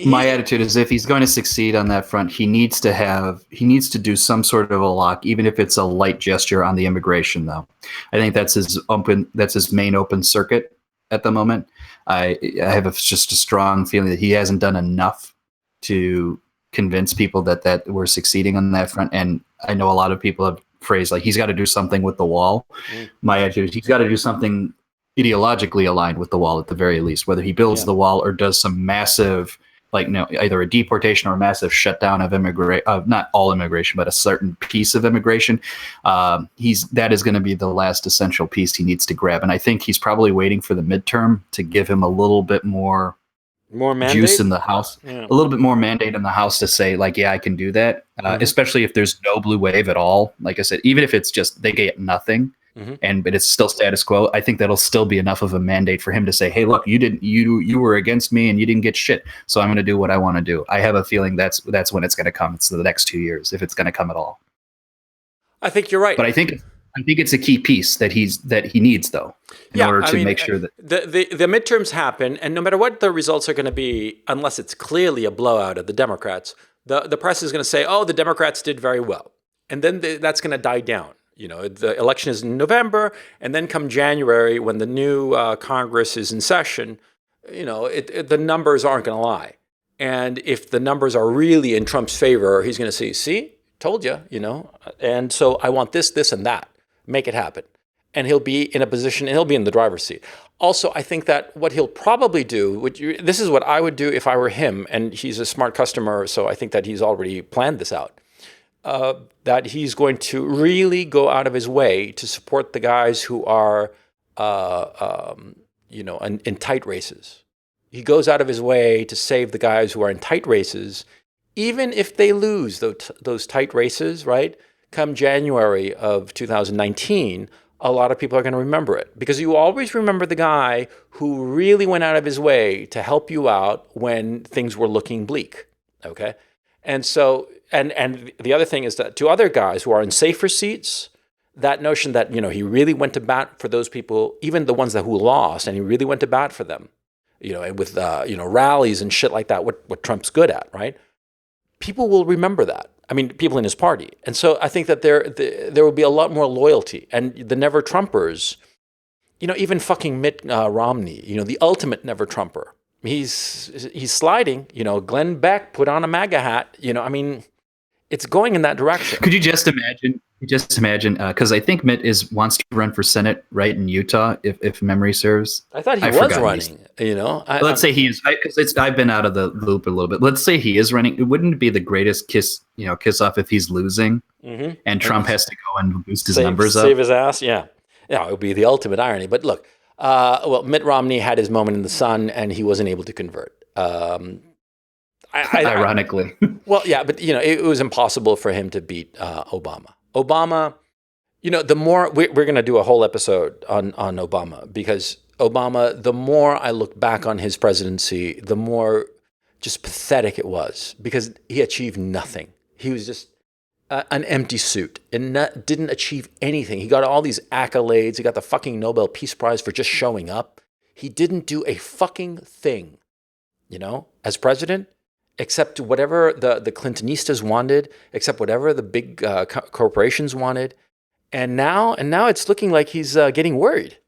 my attitude is if he's going to succeed on that front, he needs to do some sort of a lock, even if it's a light gesture on the immigration, though. I think that's his main open circuit at the moment. I have just a strong feeling that he hasn't done enough to convince people that we're succeeding on that front. And I know a lot of people have phrased like he's got to do something with the wall. My attitude is he's got to do something ideologically aligned with the wall at the very least, whether he builds the wall or does some massive, either a deportation or a massive shutdown of not all immigration, but a certain piece of immigration. That is going to be the last essential piece he needs to grab. And I think he's probably waiting for the midterm to give him a little bit more juice in the House, a little bit more mandate in the House to say yeah, I can do that. Especially if there's no blue wave at all. Like I said, even if it's just, they get nothing. But it's still status quo. I think that'll still be enough of a mandate for him to say, "Hey, look, you were against me and you didn't get shit. So I'm going to do what I want to do." I have a feeling that's when it's going to come. It's the next 2 years, if it's going to come at all. I think you're right. But I think it's a key piece that he needs, though, in order to make sure that the midterms happen, and no matter what the results are going to be, unless it's clearly a blowout of the Democrats, the press is going to say, "Oh, the Democrats did very well," and then that's going to die down. The election is in November, and then come January, when the new Congress is in session, the numbers aren't going to lie. And if the numbers are really in Trump's favor, he's going to say, "See, told you," and so I want this, this, and that. Make it happen. And he'll be in a position, and he'll be in the driver's seat. Also, I think that what he'll probably do, this is what I would do if I were him, and he's a smart customer, so I think that he's already planned this out. That he's going to really go out of his way to support the guys who are, in tight races. He goes out of his way to save the guys who are in tight races, even if they lose those tight races, right? Come January of 2019, a lot of people are going to remember it, because you always remember the guy who really went out of his way to help you out when things were looking bleak, okay? And so... And the other thing is that to other guys who are in safer seats, that notion that, he really went to bat for those people, even the ones who lost, and he really went to bat for them, with, rallies and shit like that, what Trump's good at, right? People will remember that. I mean, people in his party. And so I think that there will be a lot more loyalty. And the never Trumpers, even fucking Mitt Romney, the ultimate never Trumper, he's sliding, Glenn Beck put on a MAGA hat, it's going in that direction. Could you just imagine, because I think Mitt wants to run for Senate, right, in Utah, if memory serves. I thought he was running, let's say he is, because I've been out of the loop a little bit. Let's say he is running. It wouldn't be the greatest kiss off if he's losing, and Trump has to go and boost his numbers up. Save his ass, yeah. Yeah, it would be the ultimate irony. But look, Mitt Romney had his moment in the sun, and he wasn't able to convert. Ironically. Well, yeah, but it was impossible for him to beat Obama. Obama, the more we're going to do a whole episode on Obama, because Obama, the more I look back on his presidency, the more just pathetic it was, because he achieved nothing. He was just an empty suit and didn't achieve anything. He got all these accolades. He got the fucking Nobel Peace Prize for just showing up. He didn't do a fucking thing, as president, except whatever the Clintonistas wanted, except whatever the big corporations wanted. And now it's looking like he's getting worried.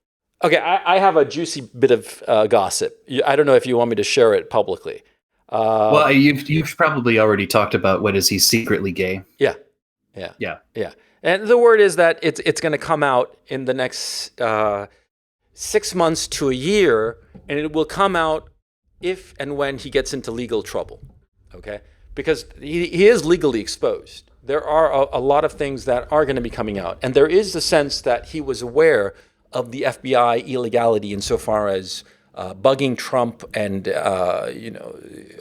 Okay, I have a juicy bit of gossip. I don't know if you want me to share it publicly. Well, you've probably already talked about what is he secretly gay. Yeah. And the word is that it's going to come out in the next 6 months to a year, and it will come out if and when he gets into legal trouble. Okay, because he is legally exposed. There are a lot of things that are going to be coming out. And there is a sense that he was aware of the FBI illegality insofar as bugging Trump and,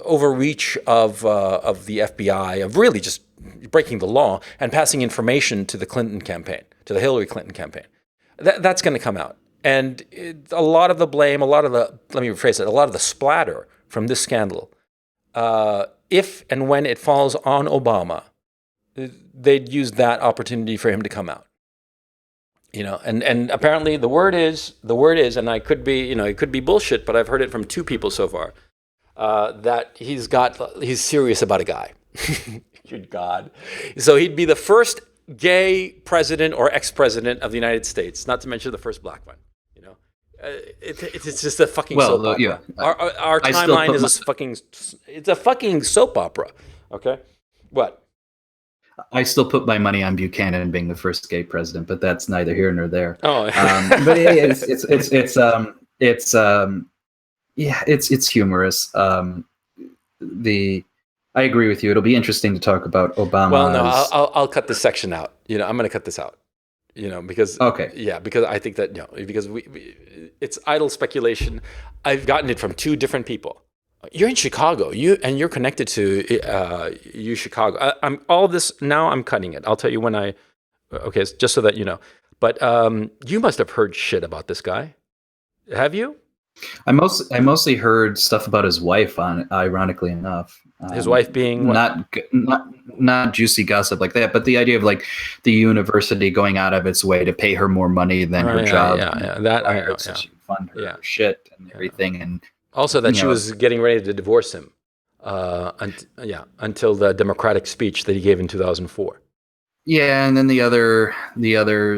overreach of the FBI, of really just breaking the law and passing information to the Clinton campaign, to the Hillary Clinton campaign. That's going to come out. And a lot of the blame, let me rephrase it, a lot of the splatter from this scandal, if and when it falls on Obama, they'd use that opportunity for him to come out. And apparently the word is, and I could be, it could be bullshit, but I've heard it from two people so far, that he's serious about a guy. Good God. So he'd be the first gay president or ex-president of the United States, not to mention the first black one. It's just a fucking soap opera. Yeah. Our timeline is it's a fucking soap opera. Okay? What? I still put my money on Buchanan being the first gay president, but that's neither here nor there. Oh, but it's humorous. I agree with you. It'll be interesting to talk about Obama. Well, no, I'll cut this section out. I'm going to cut this out. Because okay, yeah, because I think that because it's idle speculation. I've gotten it from two different people. You're in Chicago, you're connected to Chicago. I'm cutting it. I'll tell you when okay, just so that you know. But you must have heard shit about this guy. Have you? I mostly heard stuff about his wife. Ironically enough, his wife being not juicy gossip like that, but the idea of like the university going out of its way to pay her more money than her job. So she can fund her shit and everything, and also that she was getting ready to divorce him. Until the Democratic speech that he gave in 2004. Yeah, and then the other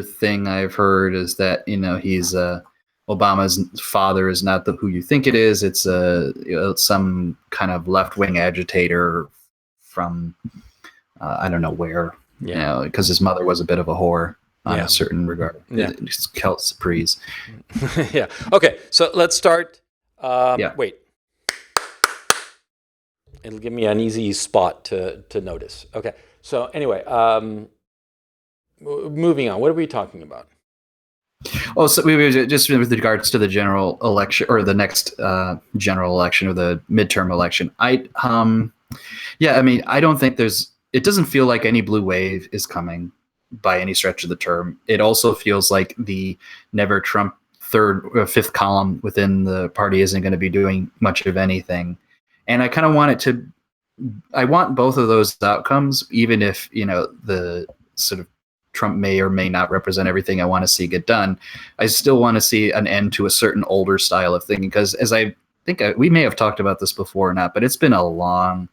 thing I've heard is that he's Obama's father is not who you think it is. It's some kind of left-wing agitator from I don't know where. Because his mother was a bit of a whore on a certain regard. Yeah, it's Celt Surprise. Yeah. Okay, so let's start. Wait. It'll give me an easy spot to notice. Okay. So anyway, moving on. What are we talking about? Oh, so we were just with regards to the general election or the next general election or the midterm election. I don't think it doesn't feel like any blue wave is coming by any stretch of the term. It also feels like the never Trump third or fifth column within the party isn't going to be doing much of anything. And I kind of want I want both of those outcomes, even if, the sort of Trump may or may not represent everything I want to see get done. I still want to see an end to a certain older style of thinking, because as I think we may have talked about this before or not, but it's been a long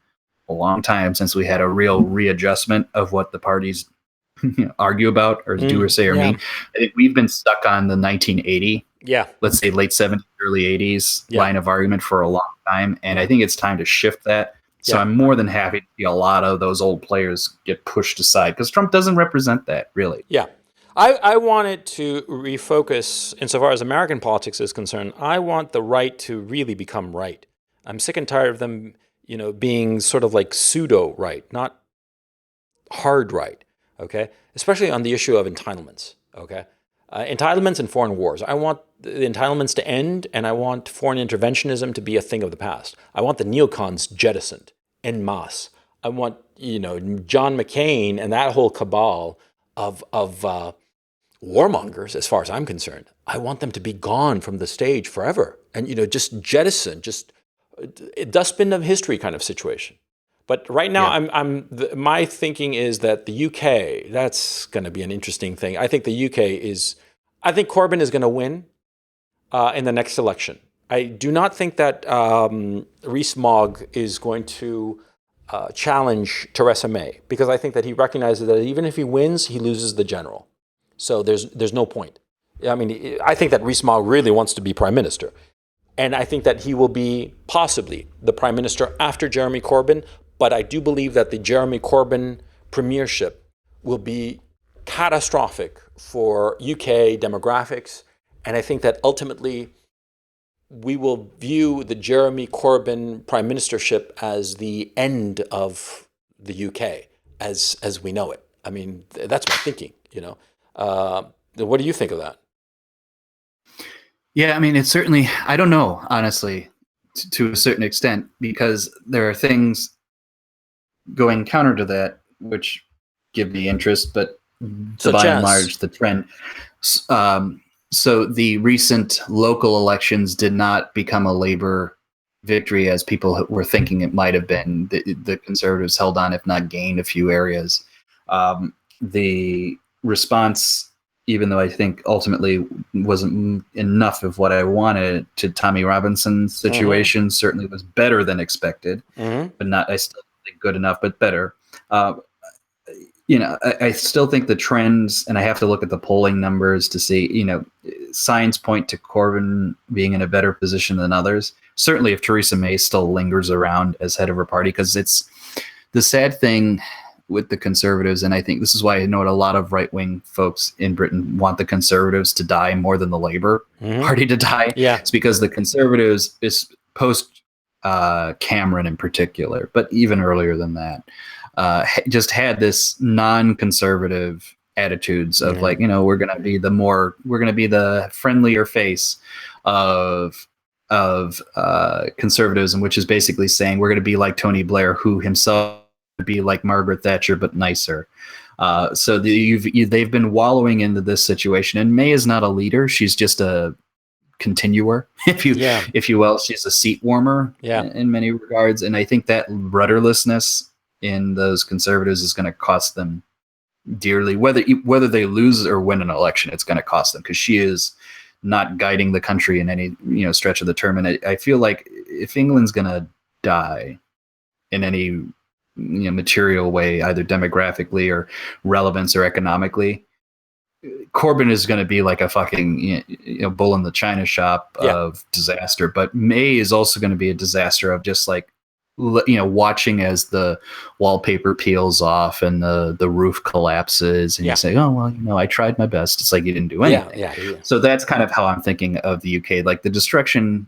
time since we had a real readjustment of what the parties argue about or do or say or mean. I think we've been stuck on the 1980, let's say late 70s, early 80s line of argument for a long time. And I think it's time to shift that. So I'm more than happy to see a lot of those old players get pushed aside, because Trump doesn't represent that, really. Yeah. I wanted to refocus, insofar as American politics is concerned, I want the right to really become right. I'm sick and tired of them, being sort of like pseudo-right, not hard right, okay? Especially on the issue of entitlements, okay? Entitlements and foreign wars. I want the entitlements to end, and I want foreign interventionism to be a thing of the past. I want the neocons jettisoned en masse. I want, John McCain and that whole cabal of warmongers, as far as I'm concerned. I want them to be gone from the stage forever, and just jettison, just a dustbin of history kind of situation. But right now, my thinking is that the UK, that's going to be an interesting thing. I think the UK I think Corbyn is going to win in the next election. I do not think that Rees-Mogg is going to challenge Theresa May, because I think that he recognizes that even if he wins, he loses the general. So there's no point. I mean, I think that Rees-Mogg really wants to be prime minister. And I think that he will be possibly the prime minister after Jeremy Corbyn. But I do believe that the Jeremy Corbyn premiership will be catastrophic for UK demographics. And I think that ultimately we will view the Jeremy Corbyn prime ministership as the end of the UK as we know it. I mean, that's my thinking. What do you think of that? Yeah, I mean, it's certainly, I don't know, honestly, to a certain extent, because there are things going counter to that, which give me interest, but Such by and as, large, the trend. So the recent local elections did not become a Labor victory as people were thinking it might have been. The Conservatives held on, if not gained, a few areas. The response, even though I think ultimately wasn't enough of what I wanted to Tommy Robinson's situation, certainly was better than expected, but not, I still think good enough, but better. I still think the trends, and I have to look at the polling numbers to see, signs point to Corbyn being in a better position than others. Certainly if Theresa May still lingers around as head of her party, because it's the sad thing with the Conservatives, and I think this is why I know a lot of right-wing folks in Britain want the Conservatives to die more than the Labour Party to die. Yeah. It's because the Conservatives is post Cameron in particular, but even earlier than that, just had this non-conservative attitudes of like, we're going to be the friendlier face of conservatism, which is basically saying we're going to be like Tony Blair, who himself would be like Margaret Thatcher but nicer. So they've been wallowing into this situation, and May is not a leader; she's just a continuer, if you will. She's a seat warmer in many regards, and I think that rudderlessness in those Conservatives is going to cost them dearly. Whether they lose or win an election, it's going to cost them, because she is not guiding the country in any stretch of the term. And I feel like if England's going to die in any material way, either demographically or relevance or economically, Corbyn is going to be like a fucking bull in the china shop of disaster. But May is also going to be a disaster of just like, watching as the wallpaper peels off and the roof collapses, and you say, oh, well, I tried my best. It's like you didn't do anything. Yeah. So that's kind of how I'm thinking of the UK. Like the destruction,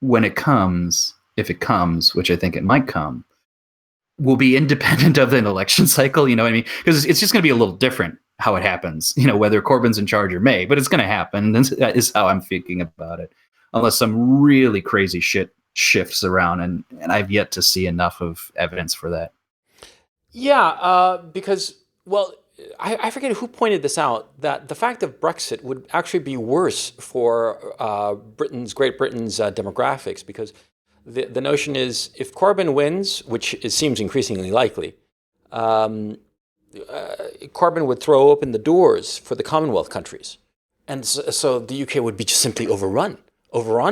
when it comes, if it comes, which I think it might come, will be independent of an election cycle. You know what I mean? Because it's just going to be a little different how it happens, whether Corbyn's in charge or May, but it's going to happen. That is how I'm thinking about it, unless some really crazy shit shifts around, and I've yet to see enough of evidence for that. Because, well, I forget who pointed this out, that the fact of Brexit would actually be worse for Great Britain's demographics, because the notion is if Corbyn wins, which it seems increasingly likely, Corbyn would throw open the doors for the Commonwealth countries. And so the UK would be just simply overrun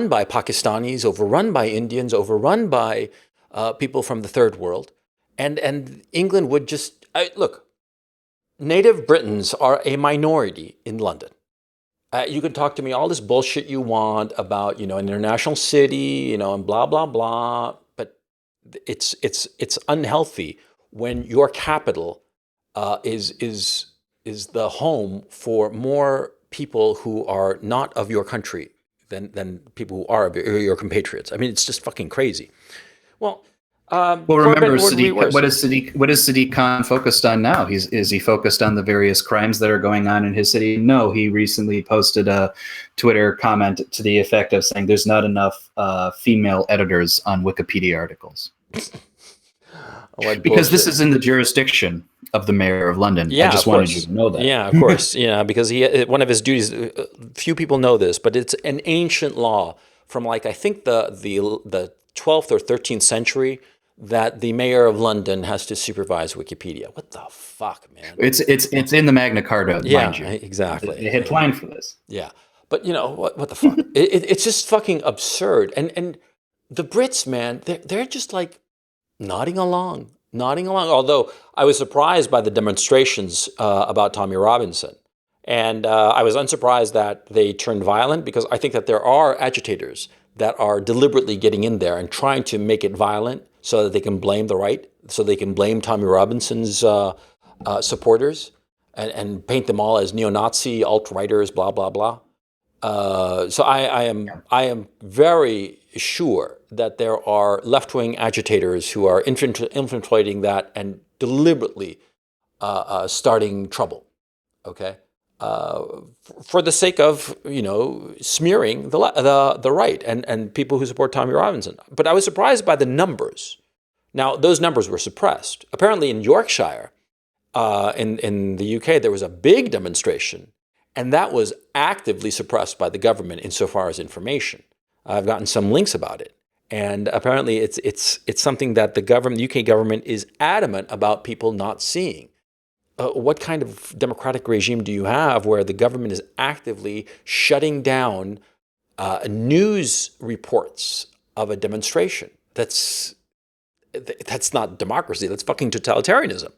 by Pakistanis, overrun by Indians, overrun by people from the third world. And England would just, look, native Britons are a minority in London. You can talk to me all this bullshit you want about, an international city, and blah, blah, blah. But it's unhealthy when your capital is the home for more people who are not of your country than people who are your compatriots. I mean, it's just fucking crazy. Well, remember, what is Sadiq Khan focused on now? Is he focused on the various crimes that are going on in his city? No, he recently posted a Twitter comment to the effect of saying there's not enough female editors on Wikipedia articles. Because this is in the jurisdiction of the mayor of London. I just wanted you to know that. Yeah, of course. Because one of his duties, few people know this, but it's an ancient law from I think the 12th or 13th century, that the mayor of London has to supervise Wikipedia. What the fuck, man? It's in the Magna Carta, mind you. Exactly. They had planned for this. Yeah. But what the fuck? It's just fucking absurd. And the Brits, man, they're just like nodding along. Although I was surprised by the demonstrations about Tommy Robinson. And I was unsurprised that they turned violent, because I think that there are agitators that are deliberately getting in there and trying to make it violent so that they can blame the right, so they can blame Tommy Robinson's supporters and paint them all as neo-Nazi, alt-righters, blah, blah, blah. So I am very sure that there are left-wing agitators who are infiltrating that and deliberately starting trouble. Okay, for the sake of smearing the right and people who support Tommy Robinson. But I was surprised by the numbers. Now those numbers were suppressed. Apparently in Yorkshire, in the UK, there was a big demonstration, and that was actively suppressed by the government insofar as information. I've gotten some links about it, and apparently it's something that the UK government, is adamant about people not seeing. What kind of democratic regime do you have where the government is actively shutting down news reports of a demonstration? That's not democracy. That's fucking totalitarianism.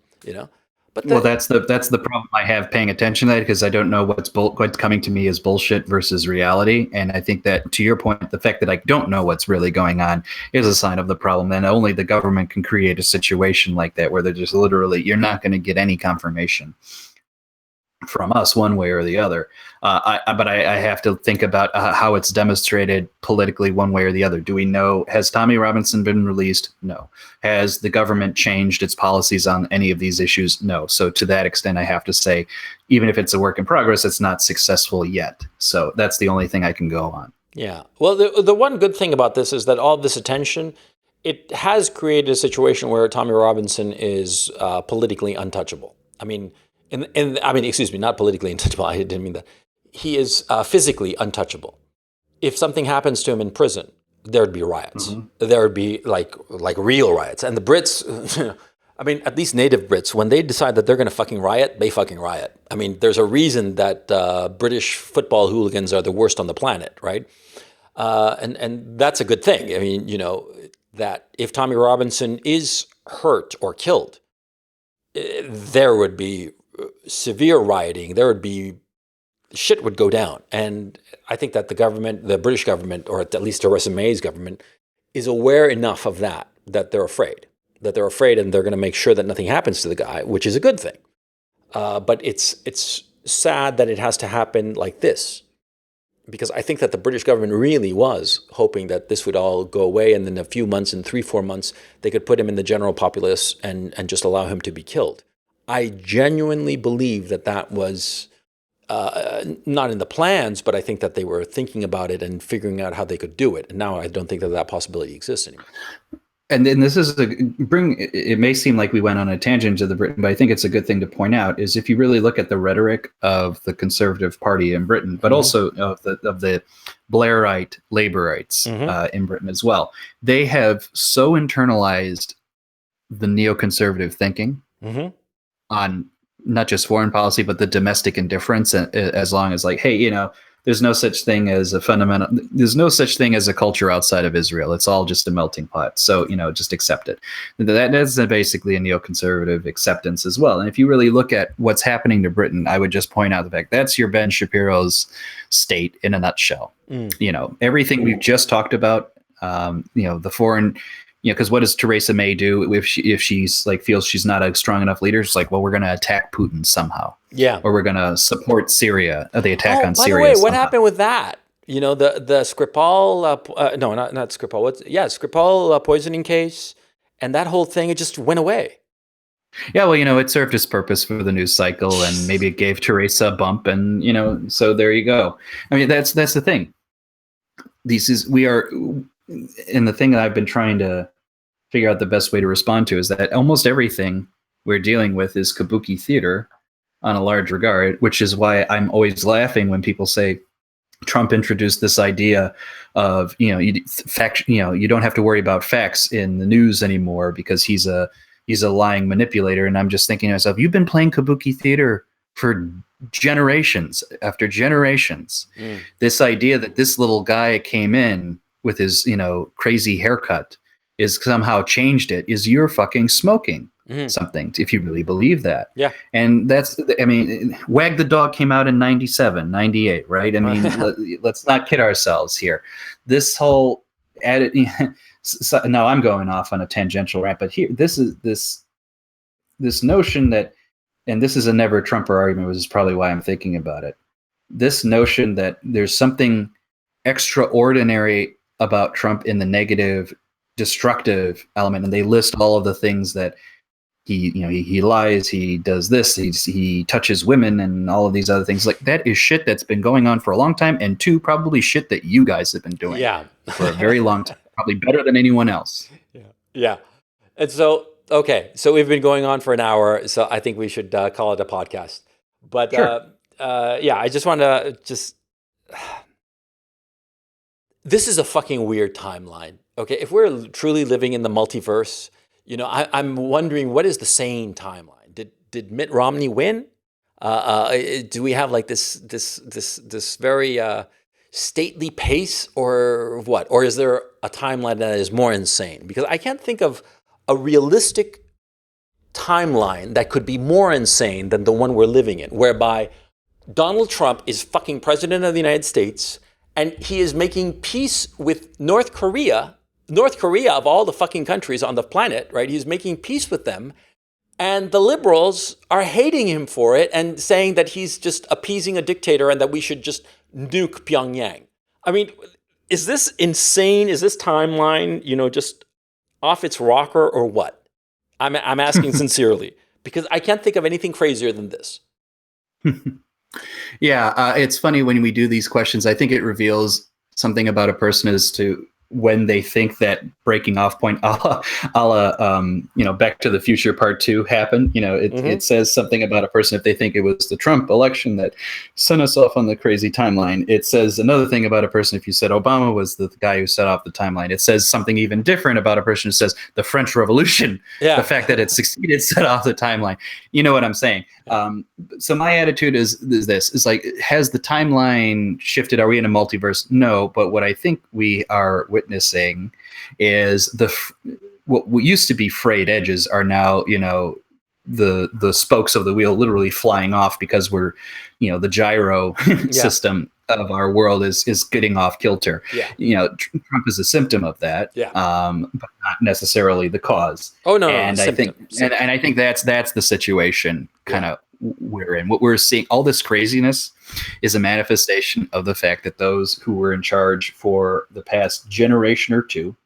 But Well, that's the problem I have paying attention to that, because I don't know what's coming to me as bullshit versus reality. And I think that, to your point, the fact that I don't know what's really going on is a sign of the problem. And only the government can create a situation like that where they're just literally, you're not going to get any confirmation from us one way or the other. But I have to think about how it's demonstrated politically one way or the other. Do we know, has Tommy Robinson been released? No. Has the government changed its policies on any of these issues? No. So to that extent, I have to say, even if it's a work in progress, it's not successful yet. So that's the only thing I can go on. Yeah. Well, the one good thing about this is that all this attention, it has created a situation where Tommy Robinson is politically untouchable. I mean, excuse me, not politically untouchable. I didn't mean that. He is physically untouchable. If something happens to him in prison, there'd be riots. Mm-hmm. There would be like real riots. And the Brits, I mean, at least native Brits, when they decide that they're going to fucking riot, they fucking riot. I mean, there's a reason that British football hooligans are the worst on the planet, right? And that's a good thing. I mean, that if Tommy Robinson is hurt or killed, there would be severe rioting. There would be, shit would go down. And I think that the British government, or at least Theresa May's government, is aware enough of that they're afraid. That they're afraid, and they're going to make sure that nothing happens to the guy, which is a good thing. But it's sad that it has to happen like this, because I think that the British government really was hoping that this would all go away, and in a few months, in 3-4 months, they could put him in the general populace and just allow him to be killed. I genuinely believe that was not in the plans, but I think that they were thinking about it and figuring out how they could do it. And now I don't think that possibility exists anymore. And then this is it may seem like we went on a tangent to the Britain, but I think it's a good thing to point out, is if you really look at the rhetoric of the Conservative Party in Britain, but also of the Blairite Labourites in Britain as well, they have so internalized the neoconservative thinking on not just foreign policy, but the domestic indifference, as long as, like, hey, there's no such thing as a culture outside of Israel. It's all just a melting pot. So, just accept it. That's basically a neoconservative acceptance as well. And if you really look at what's happening to Britain, I would just point out the fact that's your Ben Shapiro's state in a nutshell. Everything we've just talked about, the foreign, because what does Theresa May do if she's like, feels she's not a strong enough leader? She's like, well, we're going to attack Putin somehow. Yeah. Or we're going to support Syria, the attack on Syria. By the way, what happened with that? The Skripal, no, not Skripal. Skripal poisoning case, and that whole thing, it just went away. Yeah, well, it served its purpose for the news cycle, and maybe it gave Theresa a bump, and so there you go. I mean, that's the thing. And the thing that I've been trying to figure out the best way to respond to is that almost everything we're dealing with is kabuki theater on a large regard, which is why I'm always laughing when people say Trump introduced this idea of, you don't have to worry about facts in the news anymore because he's a lying manipulator. And I'm just thinking to myself, you've been playing kabuki theater for generations after generations. This idea that this little guy came in with his, crazy haircut is somehow changed it, is you're fucking smoking something, if you really believe that. Yeah. And Wag the Dog came out in 97, 98, right? I mean, let's not kid ourselves here. This whole now I'm going off on a tangential rant, but here, this is this notion that, and this is a never Trumper argument, which is probably why I'm thinking about it, this notion that there's something extraordinary about Trump in the negative, destructive element, and they list all of the things that he lies, he does this, he touches women, and all of these other things. Like, that is shit that's been going on for a long time, and two, probably shit that you guys have been doing for a very long time, probably better than anyone else. Yeah. And so, okay, so we've been going on for an hour, so I think we should call it a podcast. But Sure. I just want to this is a fucking weird timeline. Okay, if we're truly living in the multiverse, I'm wondering, what is the sane timeline? Did Mitt Romney win? Do we have like this very stately pace, or what? Or is there a timeline that is more insane? Because I can't think of a realistic timeline that could be more insane than the one we're living in, whereby Donald Trump is fucking president of the United States, and he is making peace with North Korea. North Korea, of all the fucking countries on the planet, right? He's making peace with them. And the liberals are hating him for it and saying that he's just appeasing a dictator and that we should just nuke Pyongyang. I mean, is this insane? Is this timeline, just off its rocker, or what? I'm asking sincerely, because I can't think of anything crazier than this. Yeah, it's funny when we do these questions. I think it reveals something about a person as to when they think that breaking off point, a la Back to the Future Part 2 happened. It says something about a person if they think it was the Trump election that sent us off on the crazy timeline. It says another thing about a person if you said Obama was the guy who set off the timeline. It says something even different about a person who says the French Revolution, the fact that it succeeded, set off the timeline. You know what I'm saying? So my attitude is like, has the timeline shifted? Are we in a multiverse? No, but what I think we are witnessing is what used to be frayed edges are now, the spokes of the wheel literally flying off, because we're, the gyro system of our world is getting off kilter. Trump is a symptom of that, but not necessarily the cause. Oh no, and I think that's the situation kind of we're in. What we're seeing, all this craziness, is a manifestation of the fact that those who were in charge for the past generation or two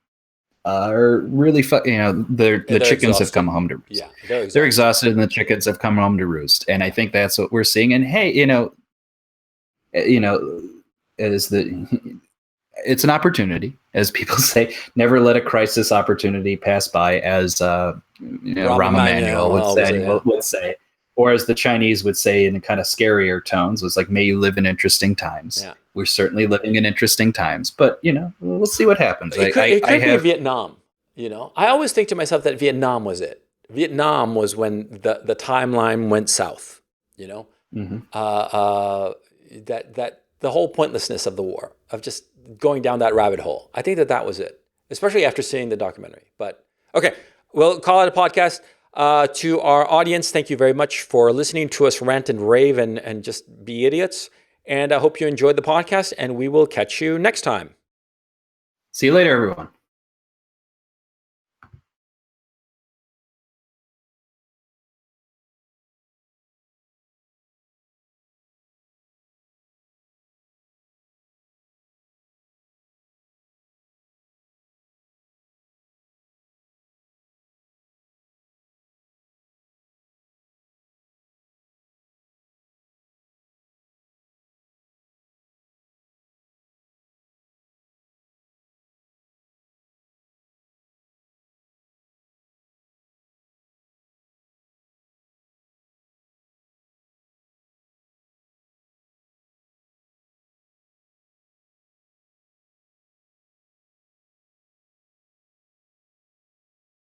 are really the chickens have come home to roost. They're exhausted, and the chickens have come home to roost. And I think that's what we're seeing. And hey, it's an opportunity, as people say. Never let a crisis opportunity pass by, as Rahm Emanuel would say, or as the Chinese would say in kind of scarier tones, was like, may you live in interesting times. We're certainly living in interesting times, but we'll see what happens. It could be Vietnam. I always think to myself that Vietnam was it. Vietnam was when the timeline went south. That the whole pointlessness of the war, of just going down that rabbit hole. I think that was it, especially after seeing the documentary. But okay, we'll call it a podcast. To our audience, thank you very much for listening to us rant and rave and just be idiots. And I hope you enjoyed the podcast, and we will catch you next time. See you later, everyone.